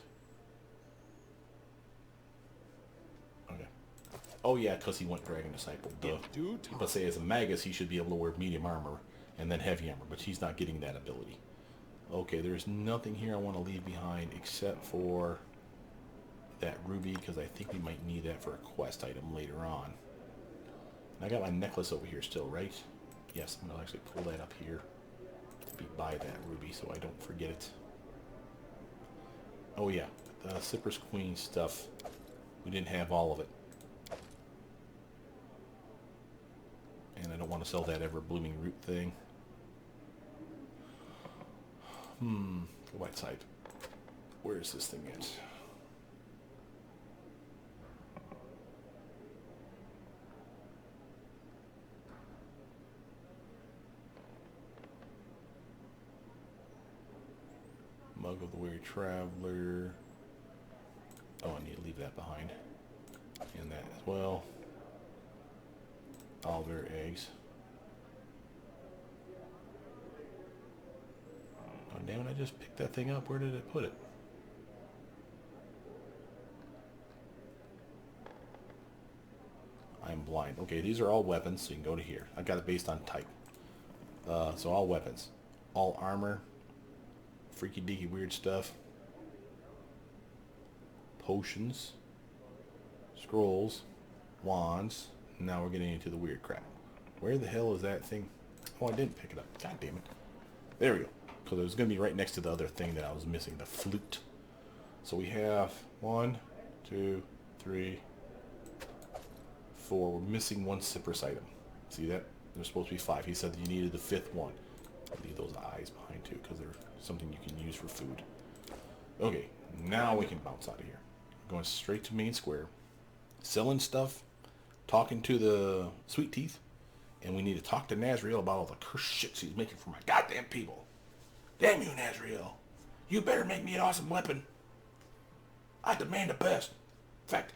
Okay. Oh, yeah, because he went Dragon Disciple. Duh. But say as a Magus, he should be able to wear medium armor and then heavy armor, but he's not getting that ability. Okay, there's nothing here I want to leave behind except for that ruby, because I think we might need that for a quest item later on. And I got my necklace over here still, right? Yes, I'm going to actually pull that up here to be by that ruby so I don't forget it. Oh yeah, the Cypress Queen stuff. We didn't have all of it. And I don't want to sell that ever blooming root thing. The white side. Where is this thing at? Mug of the Weary Traveler. Oh, I need to leave that behind. And that as well. Owlbear eggs. Oh, damn it, I just picked that thing up. Where did it put it? I'm blind. Okay, these are all weapons, so you can go to here. I got it based on type. So all weapons. All armor. Freaky deaky weird stuff. Potions. Scrolls. Wands. Now we're getting into the weird crap. Where the hell is that thing? Oh, I didn't pick it up. God damn it. There we go. Because it was going to be right next to the other thing that I was missing. The flute. So we have 1, 2, 3, 4. We're missing one Cypress item. See that? There's supposed to be 5. He said that you needed the 5th one. Leave those eyes behind too, because they're something you can use for food. Okay, now we can bounce out of here. Going straight to main square. Selling stuff. Talking to the Sweet Teeth. And we need to talk to Nazriel about all the cursed shit she's making for my goddamn people. Damn you, Nazriel. You better make me an awesome weapon. I demand the best. In fact,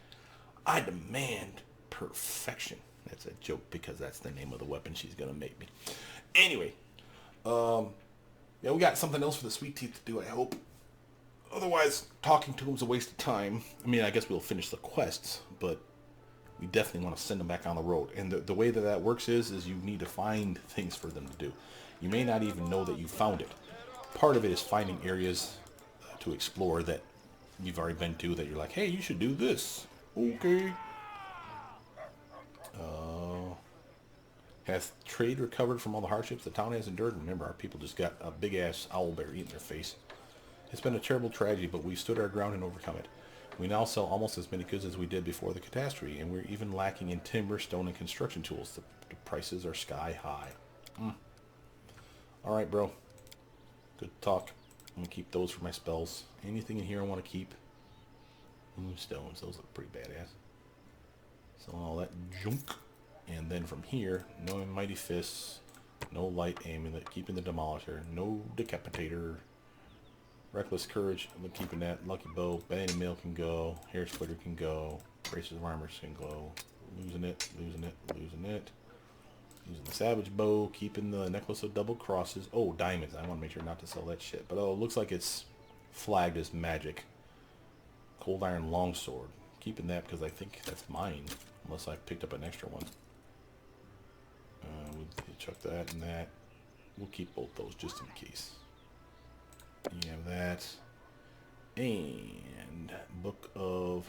I demand perfection. That's a joke because that's the name of the weapon she's going to make me. Anyway. Yeah, we got something else for the Sweet Teeth to do, I hope. Otherwise, talking to him's a waste of time. I mean, I guess we'll finish the quests, but we definitely want to send them back on the road. And the way that that works is you need to find things for them to do. You may not even know that you found it. Part of it is finding areas to explore that you've already been to that you're like, hey, you should do this. Okay. Has trade recovered from all the hardships the town has endured? Remember, our people just got a big-ass owlbear eating their face. It's been a terrible tragedy, but we stood our ground and overcome it. We now sell almost as many goods as we did before the catastrophe, and we're even lacking in timber, stone, and construction tools. The prices are sky high. Alright, bro. Good talk. I'm going to keep those for my spells. Anything in here I want to keep? Moonstones. Those look pretty badass. Selling all that junk. And then from here, no mighty fists, no light amulet, keeping the demolisher, no decapitator, reckless courage, I'm keeping that, lucky bow, bandit mail can go, hair splitter can go, braces of armor can go, losing it, losing it, losing it, using the savage bow, keeping the necklace of double crosses, oh diamonds, I want to make sure not to sell that shit, but oh it looks like it's flagged as magic, cold iron longsword, keeping that because I think that's mine, unless I picked up an extra one. We'll chuck that and that. We'll keep both those just in case. You have that. And Book of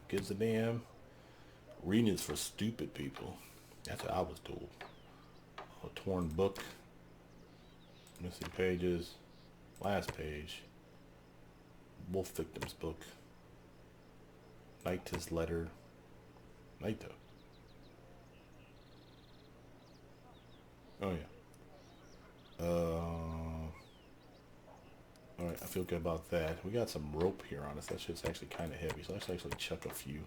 Gives a Damn. Reading is for stupid people. That's what I was told. A torn book. Missing pages. Last page. Wolf victim's book. Nighta's letter. Nighta. Oh yeah. Alright, I feel good about that. We got some rope here on us. That shit's actually kind of heavy, so let's actually chuck a few.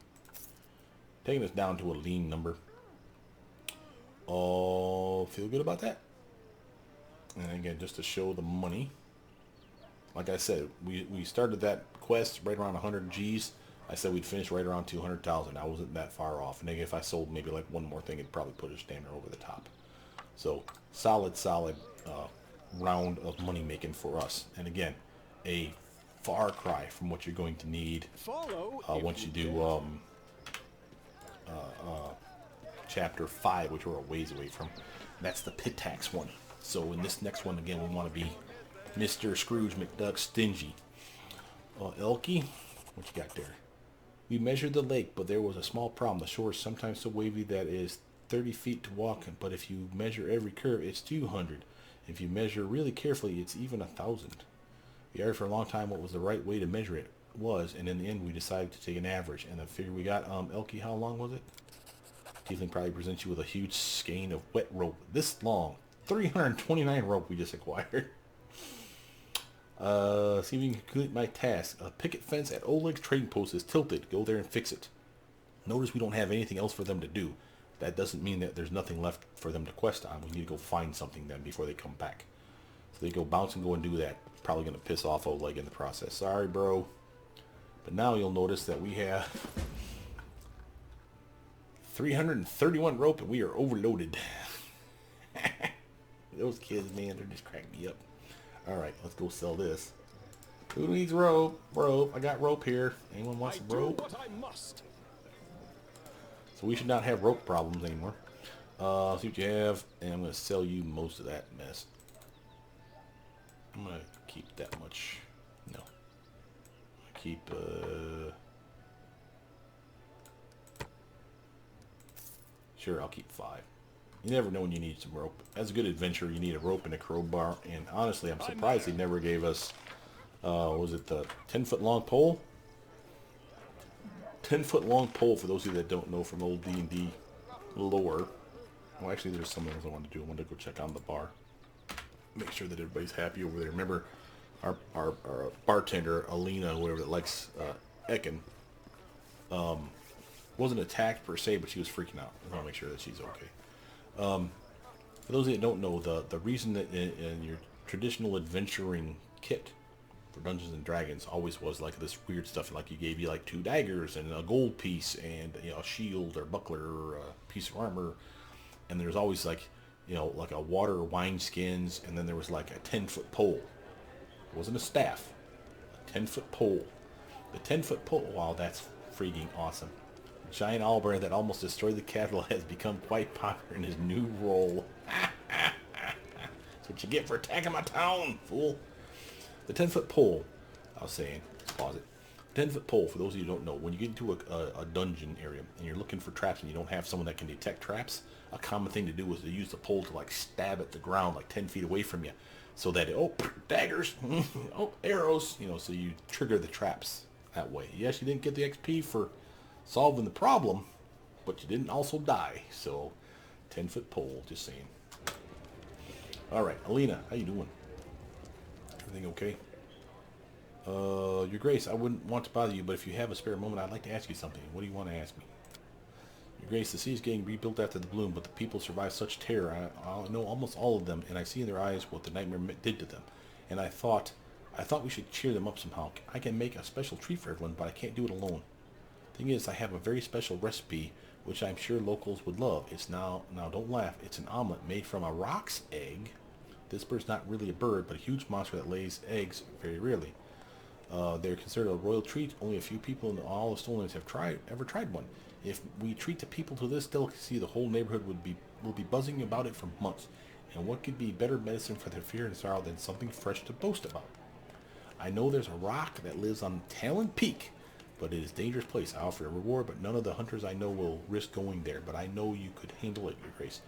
Taking us down to a lean number. Oh, feel good about that. And again, just to show the money. Like I said, we started that quest right around 100 G's. I said we'd finish right around 200,000. I wasn't that far off. And if I sold maybe like one more thing, it'd probably put a stamina over the top. So, solid round of money making for us. And again, a far cry from what you're going to need once you do chapter 5, which we're a ways away from. That's the pit tax one. So in this next one, again, we want to be Mr. Scrooge McDuck stingy. Elkie, what you got there? We measured the lake, but there was a small problem. The shore is sometimes so wavy that it is 30 feet to walk, but if you measure every curve, it's 200. If you measure really carefully, it's even 1,000. We argued for a long time what was the right way to measure it was, and in the end, we decided to take an average. And the figure we got, Elkie, how long was it? Tiefling probably presents you with a huge skein of wet rope. This long. 329 rope we just acquired. See if you can complete my task. A picket fence at Oleg's trading post is tilted. Go there and fix it. Notice we don't have anything else for them to do. That doesn't mean that there's nothing left for them to quest on. We need to go find something then before they come back. So they go bounce and go and do that. Probably going to piss off Oleg in the process. Sorry, bro. But now you'll notice that we have 331 rope and we are overloaded. Those kids, man, they're just cracking me up. Alright, let's go sell this. Who needs rope? Rope. I got rope here. Anyone want some rope? What I must. So we should not have rope problems anymore. See what you have, and I'm going to sell you most of that mess. I'm going to keep that much. No. I keep, Sure, I'll keep 5. You never know when you need some rope. As a good adventurer, you need a rope and a crowbar. And honestly, I'm surprised they never gave us, was it the 10-foot long pole? 10-foot long pole, for those of you that don't know from old D&D lore. Well, actually, there's something else I want to do. I want to go check on the bar. Make sure that everybody's happy over there. Remember, our bartender, Alina, whoever that likes Ekin, wasn't attacked per se, but she was freaking out. I want to make sure that she's okay. For those of you that don't know, the reason that in your traditional adventuring kit for Dungeons and Dragons always was like this weird stuff, like you gave you like 2 daggers and a gold piece and a shield or buckler or a piece of armor, and there's always like like a water wine skins, and then there was like a 10-foot pole. It wasn't a staff, a 10-foot pole. The 10-foot pole, wow, that's freaking awesome. Giant owlbear that almost destroyed the capital has become quite popular in his new role. That's what you get for attacking my town, fool. The 10-foot pole, I was saying, let's pause it. 10-foot pole, for those of you who don't know, when you get into a dungeon area and you're looking for traps and you don't have someone that can detect traps, a common thing to do is to use the pole to like stab at the ground like 10 feet away from you, so that daggers, arrows, so you trigger the traps that way. Yes, you didn't get the XP for solving the problem, but you didn't also die. So 10-foot pole, just saying. Alright, Alina, how you doing? Everything okay? Your Grace, I wouldn't want to bother you, but if you have a spare moment, I'd like to ask you something. What do you want to ask me? Your Grace, the sea is getting rebuilt after the bloom, but the people survive such terror. I know almost all of them, and I see in their eyes what the nightmare did to them. And I thought we should cheer them up somehow. I can make a special treat for everyone, but I can't do it alone. Thing is, I have a very special recipe, which I'm sure locals would love. It's now don't laugh, it's an omelet made from a roc's egg. This bird's not really a bird, but a huge monster that lays eggs very rarely. They're considered a royal treat. Only a few people in all of Stonelands have ever tried one. If we treat the people to this delicacy, the whole neighborhood will be buzzing about it for months. And what could be better medicine for their fear and sorrow than something fresh to boast about? I know there's a rock that lives on Talon Peak, but it is a dangerous place. I offer a reward, but none of the hunters I know will risk going there. But I know you could handle it, Your Grace.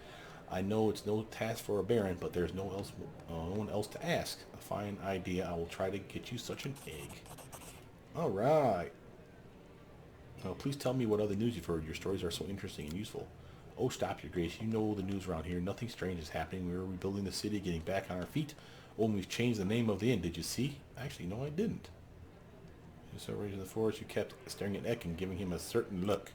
I know it's no task for a baron, but there's no one else to ask. A fine idea. I will try to get you such an egg. All right. Now, please tell me what other news you've heard. Your stories are so interesting and useful. Oh, stop, Your Grace. You know the news around here. Nothing strange is happening. We are rebuilding the city, getting back on our feet. Oh, and we've changed the name of the inn. Did you see? Actually, no, I didn't. So raising the forest, you kept staring at Eck and giving him a certain look.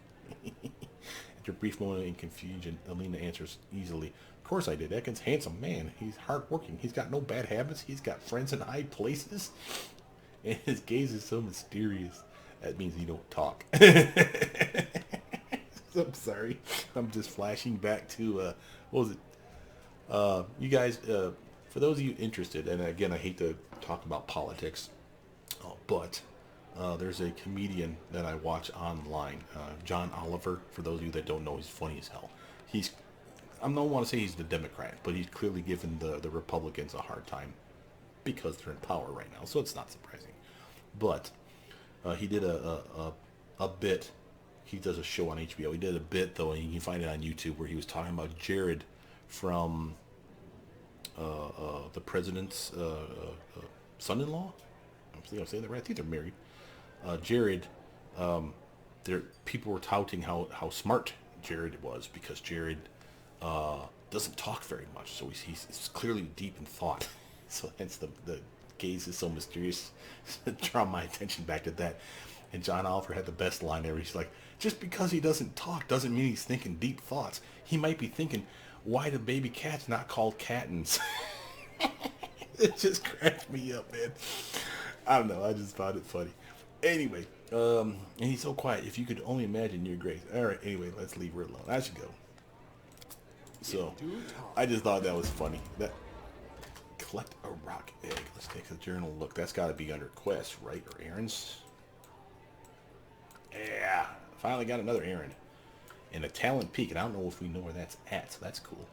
After a brief moment in confusion, Alina answers easily. Of course I did. Ekken's handsome man. He's hardworking. He's got no bad habits. He's got friends in high places. And his gaze is so mysterious. That means he don't talk. I'm sorry. I'm just flashing back to, what was it? You guys, for those of you interested, and again, I hate to talk about politics, but there's a comedian that I watch online, John Oliver. For those of you that don't know, he's funny as hell. I don't want to say he's the Democrat, but he's clearly given the Republicans a hard time because they're in power right now, so it's not surprising. But he did a bit. He does a show on HBO. He did a bit, though, and you can find it on YouTube, where he was talking about Jared from the president's son-in-law. I think I'm saying that right. I think they're married. Jared, people were touting how smart Jared was, because Jared doesn't talk very much, so he's clearly deep in thought. So hence the gaze is so mysterious. Draw my attention back to that. And John Oliver had the best line there. He's like, just because he doesn't talk doesn't mean he's thinking deep thoughts. He might be thinking, why do baby cats not called Cattins? It just cracked me up, man. I don't know. I just found it funny. Anyway, and he's so quiet. If you could only imagine, Your Grace. All right. Anyway, let's leave her alone. I should go. So, I just thought that was funny. That collect a rock egg. Let's take a journal look. That's got to be under quests, right? Or errands. Yeah. Finally got another errand. And a Talon Peak. And I don't know if we know where that's at. So that's cool.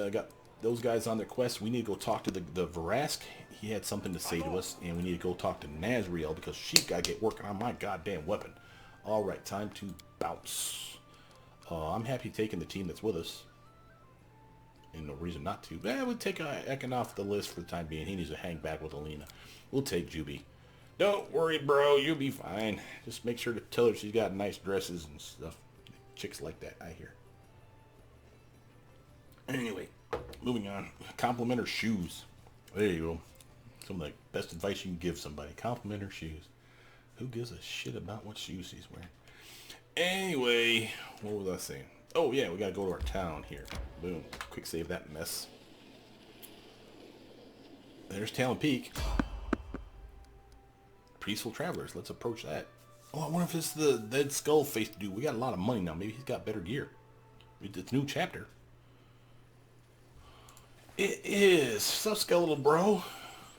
Got those guys on their quest. We need to go talk to the Varask. He had something to say to us. And we need to go talk to Nazriel, because she's got to get working on my goddamn weapon. Alright, time to bounce. I'm happy taking the team that's with us. And no reason not to. But we'll take Ekin off the list for the time being. He needs to hang back with Alina. We'll take Juby. Don't worry, bro. You'll be fine. Just make sure to tell her she's got nice dresses and stuff. Chicks like that, I hear. Anyway, moving on. Compliment her shoes. There you go. Some of the best advice you can give somebody. Compliment her shoes. Who gives a shit about what shoes she's wearing? Anyway, what was I saying? Oh, yeah, we got to go to our town here. Boom. Quick save that mess. There's Talon Peak. Peaceful Travelers. Let's approach that. Oh, I wonder if it's the dead skull face dude. We got a lot of money now. Maybe he's got better gear. It's a new chapter. It is. What's up, skeletal bro?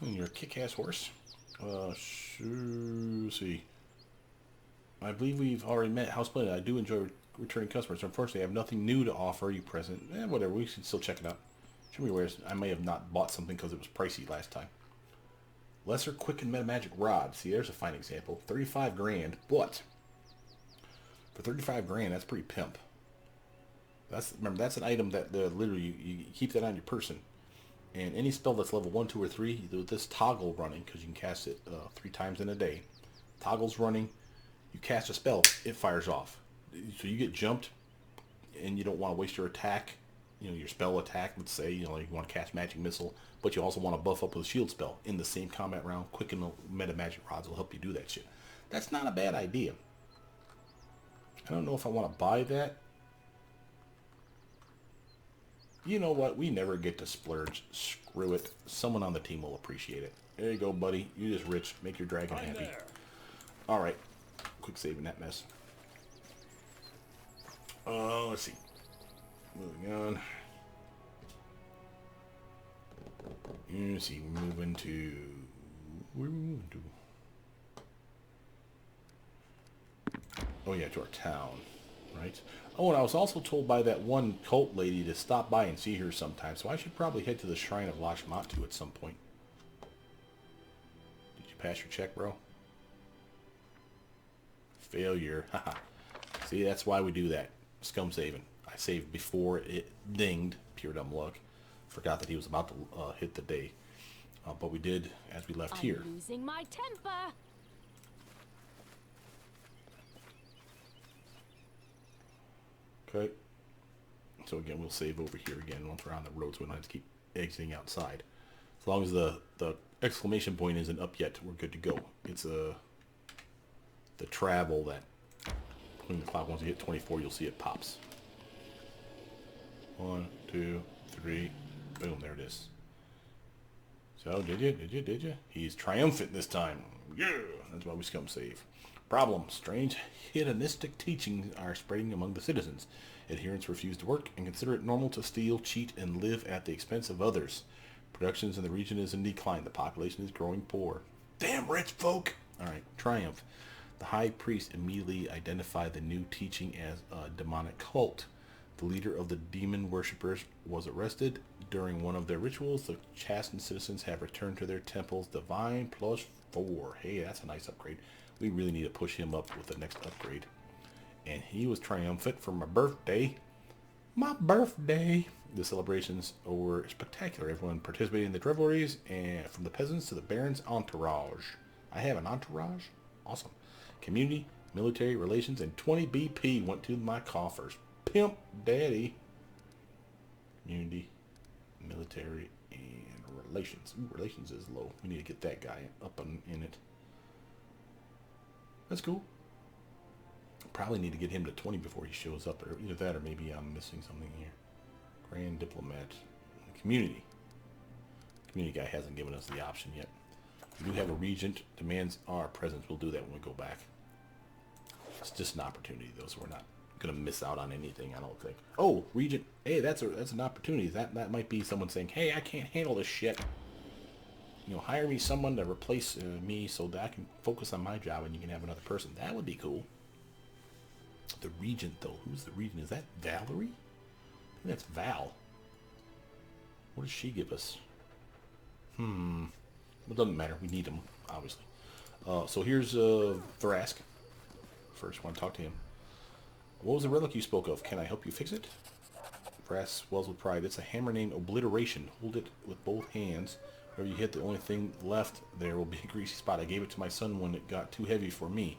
And you're a kick-ass horse. See. I believe we've already met. How splendid. I do enjoy returning customers. Unfortunately, I have nothing new to offer you present. Whatever. We should still check it out. Show me where I may have not bought something because it was pricey last time. Lesser Quick and Metamagic Rod. See, there's a fine example. 35 grand, but for 35 grand, that's pretty pimp. Remember, that's an item that literally you keep that on your person. And any spell that's level 1, 2, or 3, with this toggle running, because you can cast it 3 times in a day. Toggle's running, you cast a spell, it fires off. So you get jumped, and you don't want to waste your attack, your spell attack, let's say, you want to cast Magic Missile, but you also want to buff up with a shield spell. In the same combat round, Quick and Metamagic Rods will help you do that shit. That's not a bad idea. I don't know if I want to buy that. You know what? We never get to splurge. Screw it. Someone on the team will appreciate it. There you go, buddy. You're just rich. Make your dragon happy. Alright. Quick saving that mess. Let's see. Moving on. Let's see. We're moving to... Where are we moving to? Oh, yeah, to our town. Right? Oh, and I was also told by that one cult lady to stop by and see her sometime, so I should probably head to the Shrine of Lashmatu at some point. Did you pass your check, bro? Failure. Haha. See, that's why we do that. Scum saving. I saved before it dinged. Pure dumb luck. Forgot that he was about to hit the day. But we did as we left here. I'm losing my temper. Okay. So again, we'll save over here again once we're on the road, so we don't have to keep exiting outside. As long as the exclamation point isn't up yet, we're good to go. It's the travel that between the clock, once you hit 24, you'll see it pops. 1, 2, 3, boom, there it is. So, did you? He's triumphant this time. Yeah! That's why we scum save. Problem. Strange hedonistic teachings are spreading among the citizens. Adherents refuse to work and consider it normal to steal, cheat, and live at the expense of others. Productions in the region is in decline. The population is growing poor. Damn rich folk! Alright, triumph. The high priest immediately identified the new teaching as a demonic cult. The leader of the demon worshippers was arrested. During one of their rituals, the chastened citizens have returned to their temples. Divine +4. Hey, that's a nice upgrade. We really need to push him up with the next upgrade. And he was triumphant for my birthday. My birthday! The celebrations were spectacular. Everyone participated in the revelries, and from the peasants to the baron's entourage. I have an entourage? Awesome. Community, military relations, and 20 BP went to my coffers. Pimp daddy. Community, military, and relations. Ooh, relations is low. We need to get that guy up in it. That's cool. Probably need to get him to 20 before he shows up. Or either that or maybe I'm missing something here. Grand Diplomat. Community. Community guy hasn't given us the option yet. We do have a regent. Demands our presence. We'll do that when we go back. It's just an opportunity though, so we're not going to miss out on anything, I don't think. Oh, regent. Hey, that's an opportunity. That might be someone saying, hey, I can't handle this shit. You know, hire me someone to replace me so that I can focus on my job and you can have another person. That would be cool. The regent, though. Who's the regent? Is that Valerie? I think that's Val. What does she give us? It doesn't matter. We need him, obviously. So here's Thrask. First, want to talk to him. What was the relic you spoke of? Can I help you fix it? Thrask swells with pride. It's a hammer named Obliteration. Hold it with both hands. Wherever you hit, the only thing left there will be a greasy spot. I gave it to my son when it got too heavy for me.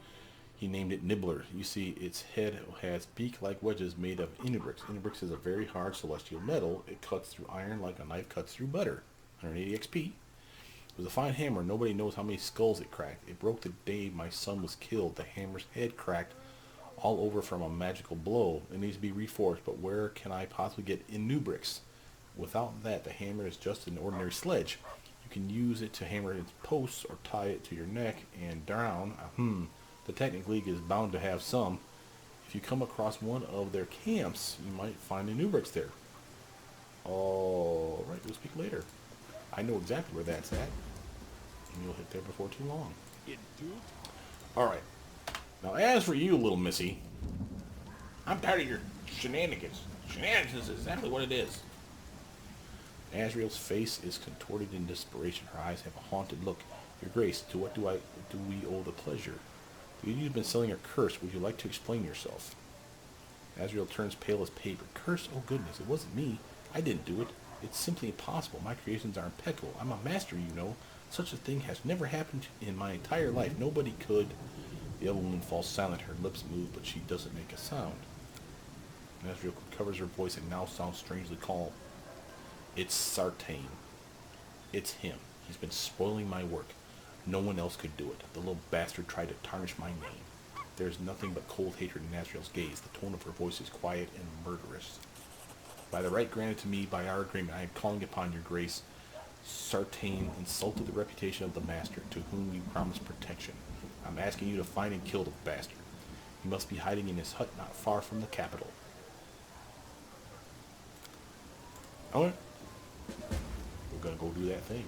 He named it Nibbler. You see, its head has beak-like wedges made of inubrix. Inubrix is a very hard celestial metal. It cuts through iron like a knife cuts through butter. 180 XP. It was a fine hammer. Nobody knows how many skulls it cracked. It broke the day my son was killed. The hammer's head cracked all over from a magical blow. It needs to be reforged, but where can I possibly get inubrix? Without that, the hammer is just an ordinary sledge. You can use it to hammer its posts or tie it to your neck and down. The Technic League is bound to have some. If you come across one of their camps, you might find inubrix there. Alright, we'll speak later. I know exactly where that's at. And you'll hit there before too long. Alright. Now as for you, little missy, I'm tired of your shenanigans. Shenanigans is exactly what it is. Asriel's face is contorted in desperation. Her eyes have a haunted look. Your Grace, to what do we owe the pleasure? You've been selling her curse. Would you like to explain yourself? Asriel turns pale as paper. Curse? Oh goodness, it wasn't me. I didn't do it. It's simply impossible. My creations are impeccable. I'm a master, you know. Such a thing has never happened in my entire life. Nobody could. The other woman falls silent. Her lips move, but she doesn't make a sound. Asriel recovers her voice and now sounds strangely calm. It's Sartain. It's him. He's been spoiling my work. No one else could do it. The little bastard tried to tarnish my name. There's nothing but cold hatred in Asriel's gaze. The tone of her voice is quiet and murderous. By the right granted to me by our agreement, I am calling upon your grace. Sartain insulted the reputation of the master, to whom you promised protection. I'm asking you to find and kill the bastard. He must be hiding in his hut not far from the capital. Alright. We're gonna go do that thing.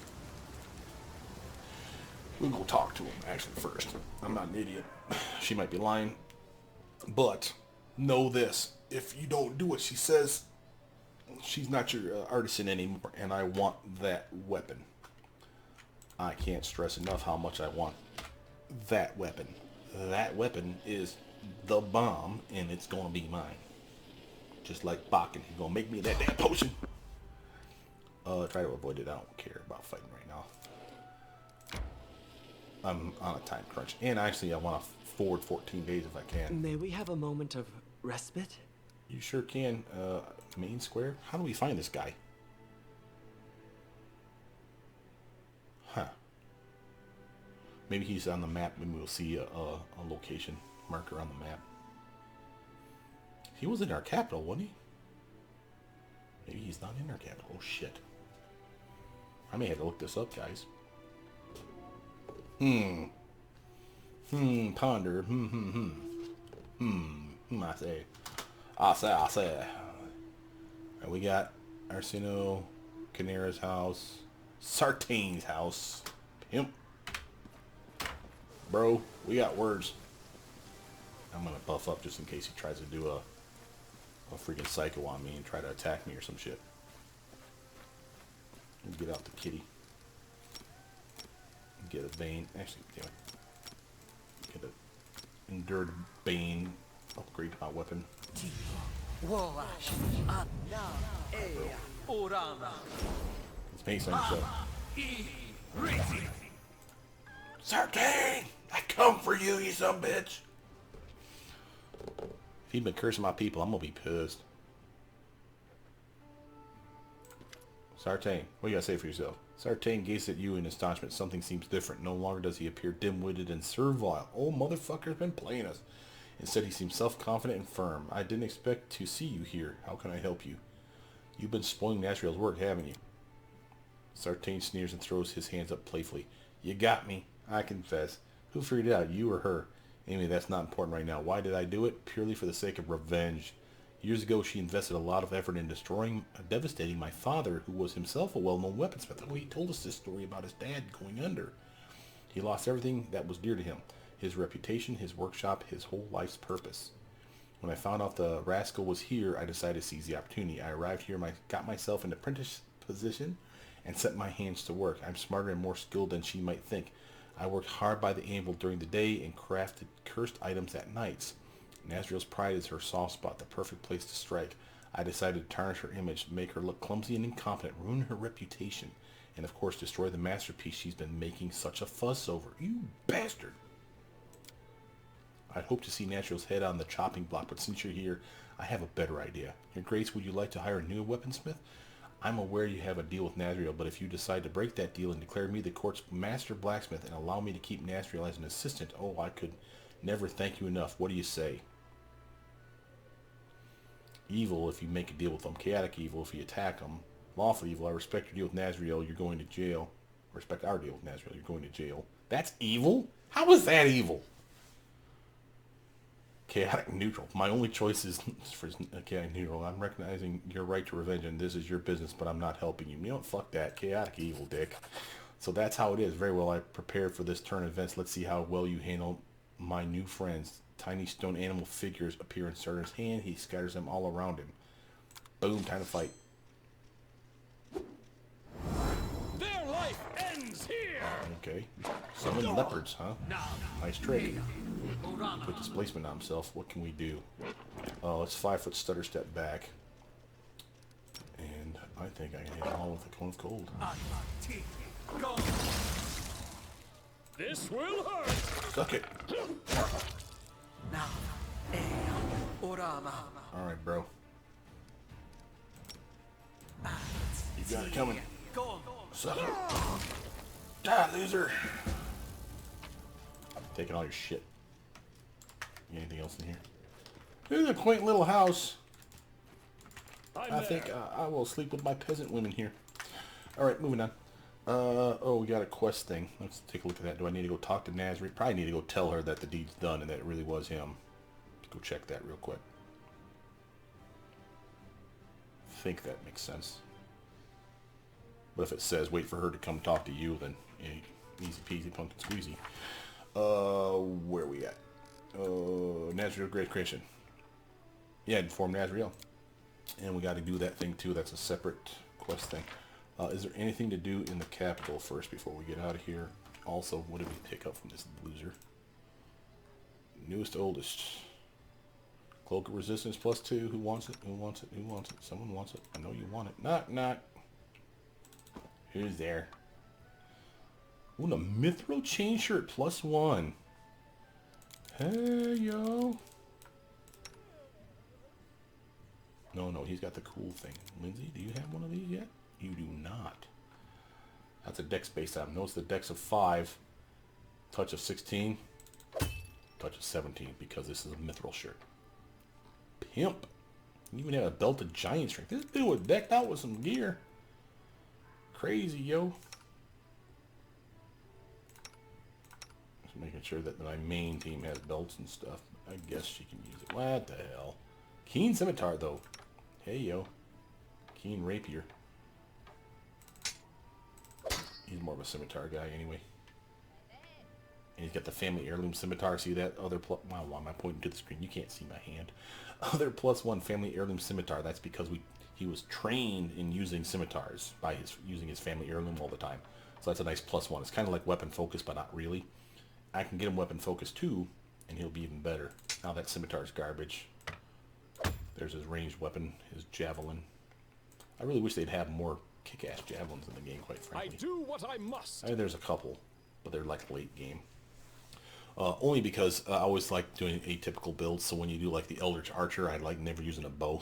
We'll go talk to him, actually, first. I'm not an idiot. She might be lying. But, know this. If you don't do what she says, she's not your artisan anymore, and I want that weapon. I can't stress enough how much I want that weapon. that weapon is the bomb, and it's gonna be mine. Just like Bakken, he's gonna make me that damn potion. Try to avoid it. I don't care about fighting right now. I'm on a time crunch, and actually I want to forward 14 days if I can. May we have a moment of respite? You sure can. Main square? How do we find this guy? Huh. Maybe he's on the map. Maybe we'll see a location marker on the map. He was in our capital, wasn't he? Maybe he's not in our capital. Oh, shit. I may have to look this up, guys. Ponder. I say. And we got Arsino, Canera's house, Sartain's house. Pimp. Bro, we got words. I'm gonna buff up just in case he tries to do a freaking psycho on me and try to attack me or some shit. Get out the kitty. Get a Bane. Actually, damn it. Get a Endured Bane. Upgrade my weapon. It's based on yourself. Sartain! I come for you, you son of a bitch! If you've been cursing my people, I'm gonna be pissed. Sartain, what do you gotta say for yourself? Sartain gazed at you in astonishment. Something seems different. No longer does he appear dim-witted and servile. Old motherfucker's been playing us. Instead, he seems self-confident and firm. I didn't expect to see you here. How can I help you? You've been spoiling Nasriel's work, haven't you? Sartain sneers and throws his hands up playfully. You got me. I confess. Who figured it out, you or her? Anyway, that's not important right now. Why did I do it? Purely for the sake of revenge. Years ago, she invested a lot of effort in devastating my father, who was himself a well-known weaponsmith. Oh, he told us this story about his dad going under. He lost everything that was dear to him. His reputation, his workshop, his whole life's purpose. When I found out the rascal was here, I decided to seize the opportunity. I arrived here, got myself an apprentice position, and set my hands to work. I'm smarter and more skilled than she might think. I worked hard by the anvil during the day and crafted cursed items at nights. Nasriel's pride is her soft spot, the perfect place to strike. I decided to tarnish her image, make her look clumsy and incompetent, ruin her reputation, and of course destroy the masterpiece she's been making such a fuss over. You bastard! I'd hoped to see Nasriel's head on the chopping block, but since you're here, I have a better idea. Your Grace, would you like to hire a new weaponsmith? I'm aware you have a deal with Nasriel, but if you decide to break that deal and declare me the court's master blacksmith and allow me to keep Nasriel as an assistant, oh, I could never thank you enough. What do you say? Evil if you make a deal with them. Chaotic evil if you attack them. Lawful evil, I respect your deal with Nasriel, you're going to jail. Respect our deal with Nasriel, you're going to jail. That's evil? How is that evil? Chaotic neutral. My only choice is for chaotic neutral. I'm recognizing your right to revenge, and this is your business, but I'm not helping you. You know, fuck that. Chaotic evil, dick. So that's how it is. Very well, I prepared for this turn of events. Let's see how well you handle my new friends. Tiny stone animal figures appear in Starter's hand. He scatters them all around him. Boom, time to fight. Their life ends here. Okay. Summon leopards, huh? Nice trick. Put displacement on himself. What can we do? Let's 5-foot stutter step back. And I think I can hit him all with a cone of cold. This will hurt. Suck it. Alright, bro. You got it coming. Suck it. Die, loser. Taking all your shit. Anything else in here? This is a quaint little house. I think I will sleep with my peasant women here. Alright, moving on. Oh, we got a quest thing. Let's take a look at that. Do I need to go talk to Nasri? Probably need to go tell her that the deed's done and that it really was him. Let's go check that real quick. I think that makes sense. But if it says wait for her to come talk to you, then easy peasy pumpkin squeezy. Where are we at? Nasriel Great Creation. Yeah, inform Nasriel. And we got to do that thing too. That's a separate quest thing. Is there anything to do in the capital first before we get out of here? Also, what did we pick up from this loser? Newest to oldest. Cloak of Resistance +2. Who wants it? Who wants it? Who wants it? Someone wants it. I know you want it. Knock, knock. Who's there? Ooh, and a Mithril chain shirt +1. Hey, yo. No, he's got the cool thing. Lindsay, do you have one of these yet? You do not. That's a dex-based item. Notice the dex of 5, touch of 16, touch of 17, because this is a Mithril shirt. Pimp. You even have a belt of giant strength. This dude was decked out with some gear. Crazy, yo. Just making sure that my main team has belts and stuff. I guess she can use it. What the hell? Keen Scimitar, though. Hey, yo. Keen Rapier. He's more of a scimitar guy, anyway. And he's got the family heirloom scimitar. See that other wow, why am I pointing to the screen? You can't see my hand. Other +1 family heirloom scimitar. That's because he was trained in using scimitars by using his family heirloom all the time. So that's a nice +1. It's kind of like weapon focus, but not really. I can get him weapon focus too, and he'll be even better. Now that scimitar's garbage. There's his ranged weapon, his javelin. I really wish they'd have more kick-ass javelins in the game, quite frankly. I do what I must. I mean, there's a couple, but they're like late game. Only because I always like doing atypical builds, so when you do like the Eldritch Archer, I like never using a bow.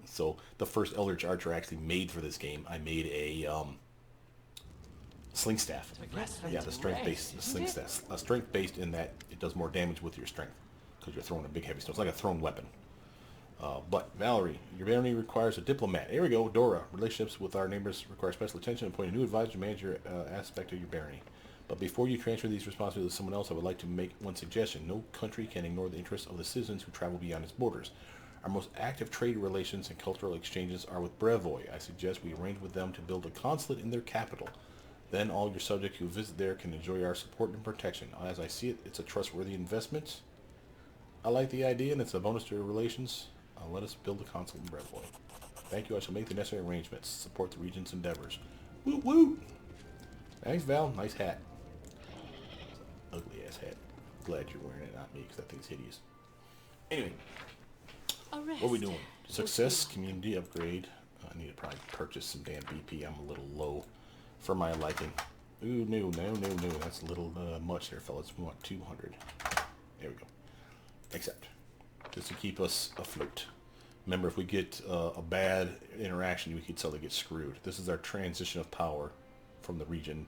So the first Eldritch Archer I actually made for this game, I made a sling staff. Yeah, the strength-based sling staff. Strength-based in that it does more damage with your strength, because you're throwing a big heavy stone. It's like a thrown weapon. But Valerie, your barony requires a diplomat. Here we go. Dora, relationships with our neighbors require special attention. Appoint a new advisor to manage your aspect of your barony. But before you transfer these responsibilities to someone else, I would like to make one suggestion. No country can ignore the interests of the citizens who travel beyond its borders. Our most active trade relations and cultural exchanges are with Brevoy. I suggest we arrange with them to build a consulate in their capital. Then all your subjects who visit there can enjoy our support and protection. As I see it, it's a trustworthy investment. I like the idea, and it's a bonus to your relations. Let us build a consulate in Brevoy. Thank you. I shall make the necessary arrangements. Support the region's endeavors. Woot woot! Thanks, Val. Nice hat. Ugly ass hat. Glad you're wearing it, not me, because that thing's hideous. Anyway, what are we doing? Success, community upgrade. I need to probably purchase some damn BP. I'm a little low for my liking. Ooh, no. That's a little much there, fellas. We want 200. There we go. Accept. Just to keep us afloat. Remember, if we get a bad interaction, we could suddenly get screwed. This is our transition of power from the region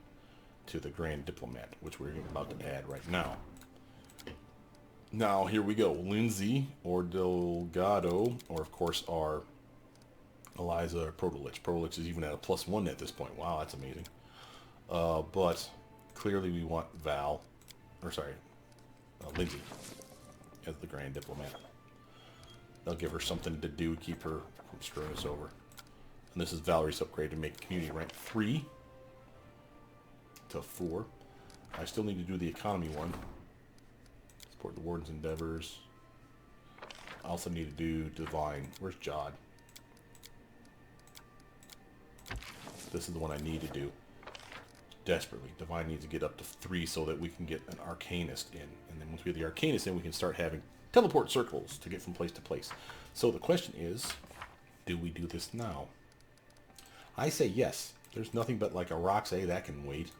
to the Grand Diplomat, which we're about to add right now. Now, here we go. Lindsay, or Delgado, or of course our Eliza Protolich. Protolich is even at a +1 at this point. Wow, that's amazing. But clearly we want Lindsay as the Grand Diplomat. They'll give her something to do, keep her from screwing us over. And this is Valerie's upgrade to make community rank 3 to 4. I still need to do the economy one. Support the Warden's endeavors. I also need to do divine. Where's Jod? This is the one I need to do desperately. Divine needs to get up to 3 so that we can get an Arcanist in. And then once we get the Arcanist in, we can start having teleport circles to get from place to place. So the question is, do we do this now? I say yes. There's nothing but like a Roxay that can wait.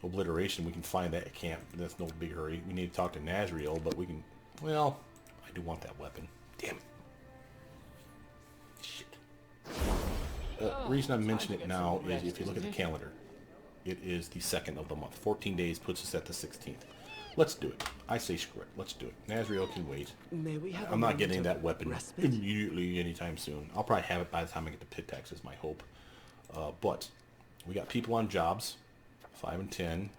Obliteration, we can find that at camp. That's no big hurry. We need to talk to Nazriel, but we can... Well, I do want that weapon. Damn it. Shit. The reason I mention it now is if you look at the calendar, it is the 2nd of the month. 14 days puts us at the 16th. Let's do it. I say screw it. Let's do it. Nazriel can wait. May we have I'm not getting that weapon immediately anytime soon. I'll probably have it by the time I get to pit tax is my hope. But we got people on jobs. 5 and 10.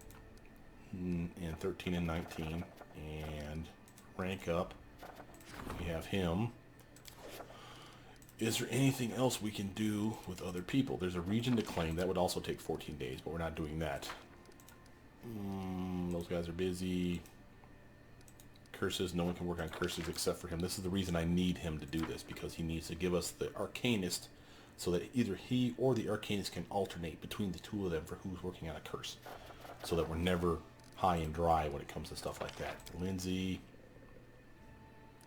And 13 and 19. And rank up. We have him. Is there anything else we can do with other people? There's a region to claim. That would also take 14 days, but we're not doing that. Those guys are busy. Curses. No one can work on curses except for him. This is the reason I need him to do this, because he needs to give us the Arcanist so that either he or the Arcanist can alternate between the two of them for who's working on a curse. So that we're never high and dry when it comes to stuff like that. Lindsay.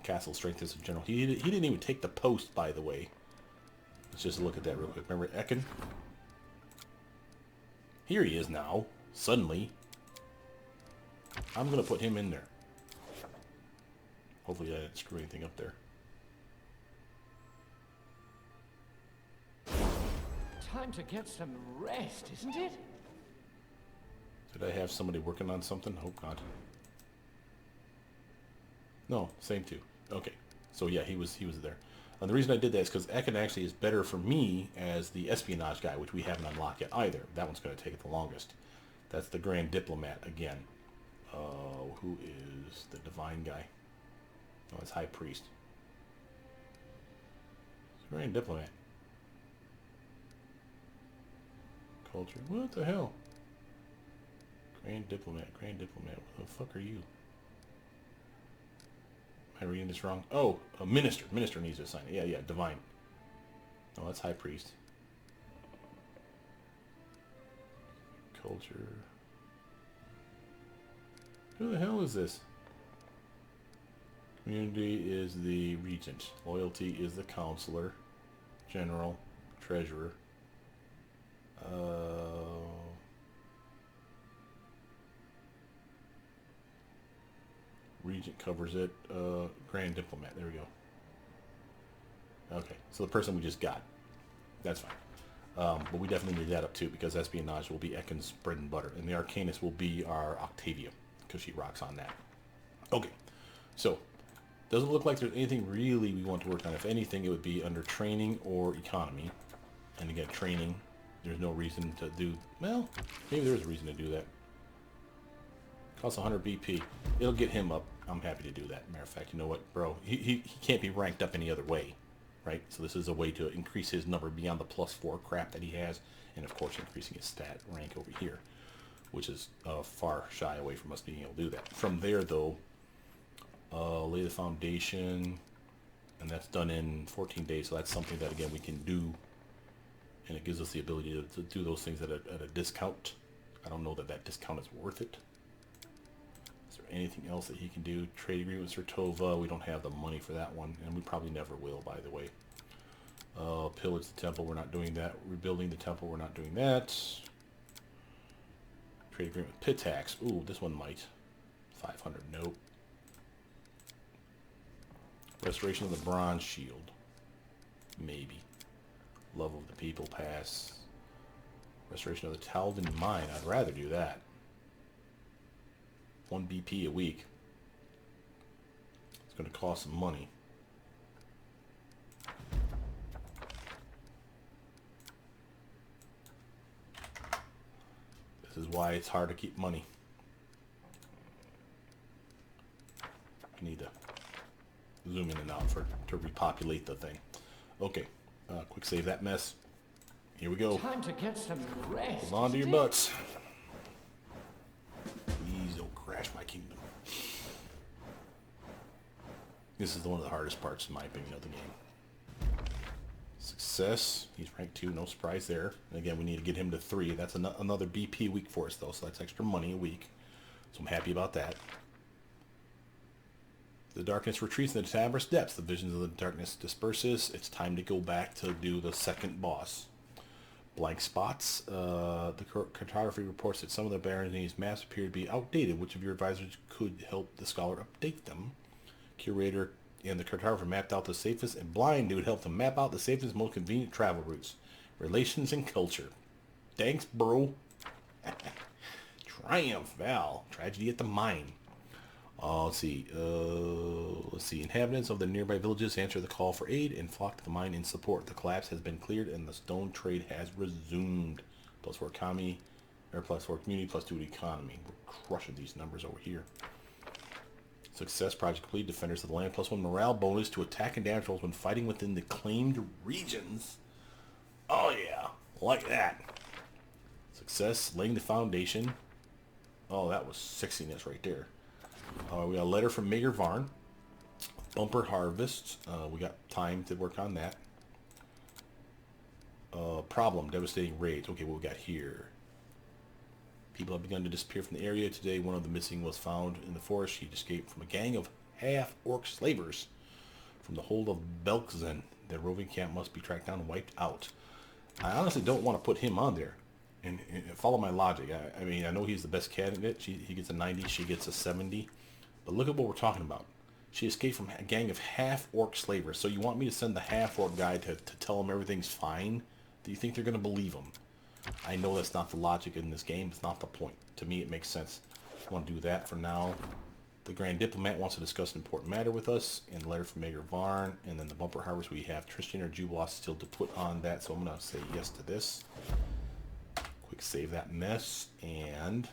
Castle strength is in general. He didn't even take the post, by the way. Let's just look at that real quick. Remember Ekin? Here he is now. Suddenly. I'm going to put him in there. Hopefully I didn't screw anything up there. Time to get some rest, isn't it? Did I have somebody working on something? Oh, God. No, same two. Okay. So, yeah, he was there. And the reason I did that is because Ekin actually is better for me as the espionage guy, which we haven't unlocked yet either. That one's going to take it the longest. That's the Grand Diplomat again. Who is the Divine guy? Oh, it's High Priest. It's Grand Diplomat. Culture. What the hell? Grand Diplomat. Grand Diplomat. What the fuck are you? Am I reading this wrong? Oh, a Minister. Minister needs to assign it. Yeah, Divine. Oh, that's High Priest. Culture. Who the hell is this? Community is the Regent. Loyalty is the Counselor. General. Treasurer. Regent covers it. Grand Diplomat. There we go. Okay, so the person we just got. That's fine. But we definitely need that up too, because espionage will be Ekin's bread and butter, and the Arcanist will be our Octavia, because she rocks on that. Okay, so doesn't look like there's anything really we want to work on. If anything, it would be under training or economy. And again, training, there's no reason to do. Well, maybe there's a reason to do that. Costs 100 BP. It'll get him up. I'm happy to do that. Matter of fact, you know what, bro? He can't be ranked up any other way, right? So this is a way to increase his number beyond the +4 crap that he has, and of course increasing his stat rank over here, which is far shy away from us being able to do that. From there, though, lay the foundation, and that's done in 14 days. So that's something that again we can do, and it gives us the ability to do those things at a discount. I don't know that that discount is worth it. Is there anything else that he can do? Trade agreement with Sertova. We don't have the money for that one, and we probably never will, by the way. Pillage the temple. We're not doing that. Rebuilding the temple. We're not doing that. Trade agreement with Pitax. Ooh, this one might. 500. Nope. Restoration of the Bronze Shield. Maybe. Love of the People Pass. Restoration of the Talvin Mine. I'd rather do that. 1 BP a week. It's going to cost some money. This is why it's hard to keep money. I need to zoom in and out to repopulate the thing. Okay, quick save that mess. Here we go. Time to get some rest. Hold on to your butts. Please don't crash my kingdom. This is one of the hardest parts, in my opinion, of the game. Success. He's rank 2, no surprise there. And again, we need to get him to 3. That's another BP a week for us, though, so that's extra money a week. So I'm happy about that. The darkness retreats in the cavernous depths. The visions of the darkness disperses. It's time to go back to do the second boss. Blank spots. The cartography reports that some of the Baronese maps appear to be outdated. Which of your advisors could help the scholar update them? Curator and the cartographer mapped out the safest, and Blind Dude helped them map out the safest, most convenient travel routes. Relations and culture. Thanks, bro. Triumph, Val. Tragedy at the mine. Let's see. Inhabitants of the nearby villages answer the call for aid and flock to the mine in support. The collapse has been cleared and the stone trade has resumed. +4 economy, or +4 community, +2 economy. We're crushing these numbers over here. Success project complete. Defenders of the land +1 morale bonus to attack and damage rolls when fighting within the claimed regions. Oh yeah, like that. Success laying the foundation. Oh, that was sexiness right there. We got a letter from Mayor Varn. Bumper harvest. We got time to work on that. Problem. Devastating raids. Okay, what we got here? People have begun to disappear from the area. Today, one of the missing was found in the forest. He escaped from a gang of half-orc slavers From the hold of Belkzen, the roving camp must be tracked down and wiped out. I honestly don't want to put him on there. And follow my logic. I mean, I know he's the best candidate. He gets a 90, she gets a 70. But look at what we're talking about. She escaped from a gang of half-orc slavers. So you want me to send the half-orc guy to tell him everything's fine? Do you think they're going to believe him? I know that's not the logic in this game. It's not the point. To me, it makes sense. I want to do that for now. The Grand Diplomat wants to discuss an important matter with us. And a letter from Mayor Varn. And then the bumper harvest, we have Tristan or Jubilos still to put on that. So I'm going to say yes to this. Quick save that mess. And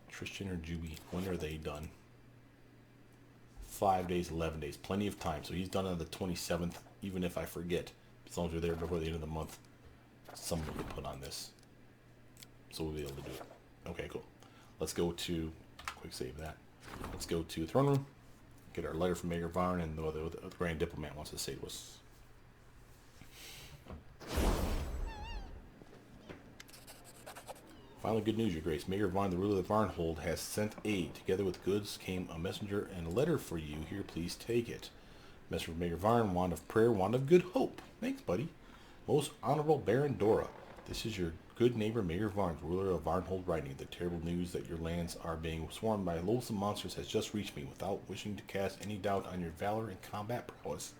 Tristan or Juby, when are they done? 5 days, 11 days. Plenty of time. So he's done on the 27th, even if I forget. As long as we're there before the end of the month, someone will put on this. So we'll be able to do it. Okay, cool. Let's go to, quick save that. Let's go to Throne Room. Get our letter from Mayor Varn and the Grand Diplomat wants to say to us. Finally, good news, Your Grace. Mayor Varn, the ruler of the Varnhold, has sent aid. Together with goods came a messenger and a letter for you. Here, please take it. Messenger of Mayor Varn, wand of prayer, wand of good hope. Thanks, buddy. Most honorable Baron Dora, this is your good neighbor Mayor Varn, ruler of Varnhold, writing. The terrible news that your lands are being swarmed by loathsome monsters has just reached me. Without wishing to cast any doubt on your valor and combat prowess,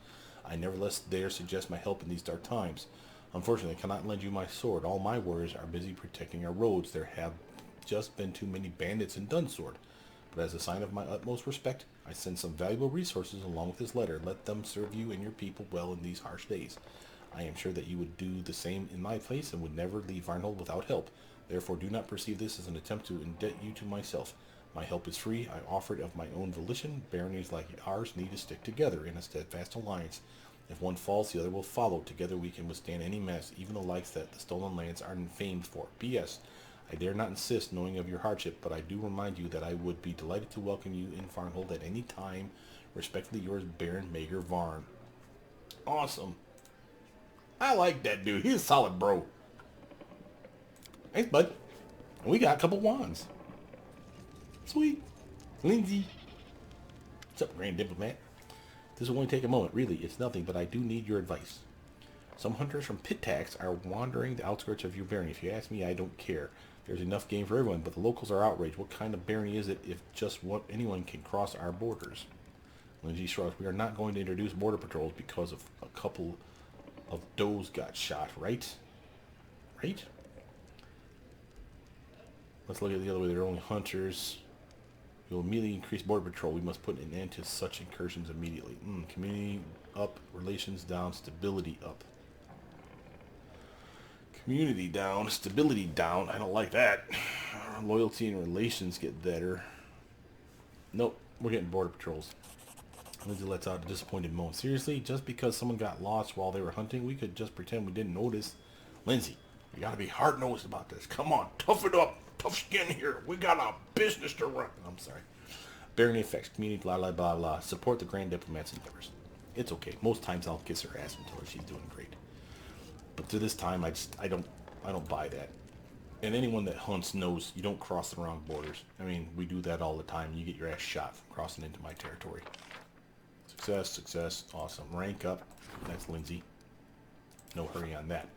I nevertheless dare suggest my help in these dark times. Unfortunately, I cannot lend you my sword. All my warriors are busy protecting our roads. There have just been too many bandits in Dunsword. But as a sign of my utmost respect, I send some valuable resources along with this letter. Let them serve you and your people well in these harsh days. I am sure that you would do the same in my place and would never leave Varnhold without help. Therefore, do not perceive this as an attempt to indebt you to myself. My help is free. I offer it of my own volition. Baronies like ours need to stick together in a steadfast alliance. If one falls, the other will follow. Together we can withstand any mess, even the likes that the stolen lands are famed for. P.S. I dare not insist, knowing of your hardship, but I do remind you that I would be delighted to welcome you in Varnhold at any time. Respectfully yours, Baron Mager Varn. Awesome. I like that dude. He's a solid bro. Thanks, bud. And we got a couple wands. Sweet. Lindsay. What's up, Grand Diplomat? This will only take a moment. Really, it's nothing, but I do need your advice. Some hunters from Pitax are wandering the outskirts of your barony. If you ask me, I don't care. There's enough game for everyone, but the locals are outraged. What kind of barony is it if just anyone can cross our borders? Lindsay shrugs. We are not going to introduce border patrols because of a couple of does got shot, right? Right? Let's look at the other way. They're only hunters. We will immediately increase border patrol. We must put an end to such incursions immediately. Community up, relations down, stability up. Community down, stability down. I don't like that. Loyalty and relations get better. Nope, we're getting border patrols. Lindsay lets out a disappointed moan. Seriously? Just because someone got lost while they were hunting, we could just pretend we didn't notice. Lindsay, you gotta be hard-nosed about this. Come on, tough it up. Tough skin here. We got a business to run. I'm sorry. Barony effects, community, blah, blah, blah, blah. Support the Grand Diplomat's endeavors. It's okay. Most times I'll kiss her ass and tell her she's doing great. But to this time, I don't buy that. And anyone that hunts knows you don't cross the wrong borders. I mean, we do that all the time. You get your ass shot from crossing into my territory. Success, success, awesome. Rank up. That's Lindsay. No hurry on that.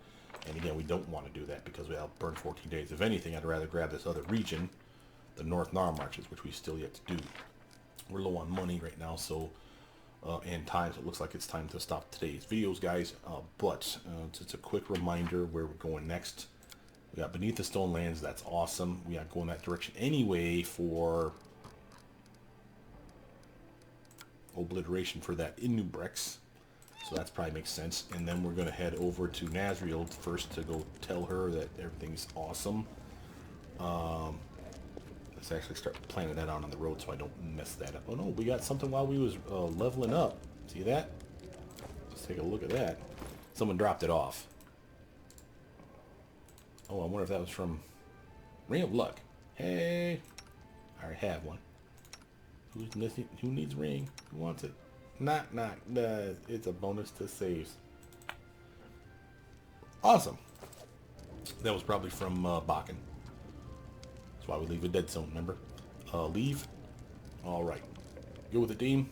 And again, we don't want to do that because we'll burn 14 days. If anything, I'd rather grab this other region, the North Nar Marches, which we still yet to do. We're low on money right now, so and time, so it looks like it's time to stop today's videos, guys. But just a quick reminder where we're going next. We got Beneath the Stone Lands. That's awesome. We got going that direction anyway for obliteration for that Inubrex. So that probably makes sense. And then we're going to head over to Nazriel first to go tell her that everything's awesome. Let's actually start planning that out on the road so I don't mess that up. Oh no, we got something while we was leveling up. See that? Let's take a look at that. Someone dropped it off. Oh, I wonder if that was from Ring of Luck. Hey, I already have one. Who's missing? Who needs ring? Who wants it? Knock. It's a bonus to saves. Awesome. That was probably from Bakken. That's why we leave a dead zone, remember? Leave. Alright. Go with the team.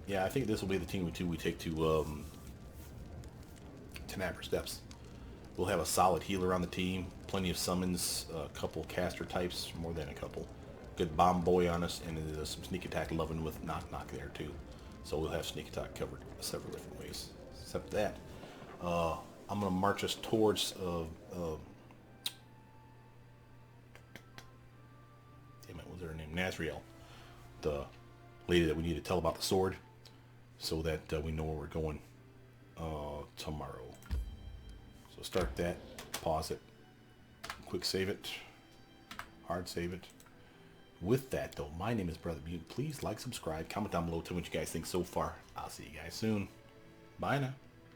Yeah, I think this will be the team we take to Tenabra Steps. We'll have a solid healer on the team, plenty of summons, a couple caster types, more than a couple. Good bomb boy on us, and some sneak attack loving with knock knock there too. So we'll have sneak attack covered several different ways. Except that, I'm gonna march us towards damn it, what was her name? Nazriel, the lady that we need to tell about the sword, so that we know where we're going tomorrow. So start that, pause it, quick save it, hard save it. With that though, my name is Brother Mutant. Please like, subscribe, comment down below, tell me what you guys think so far. I'll see you guys soon. Bye now.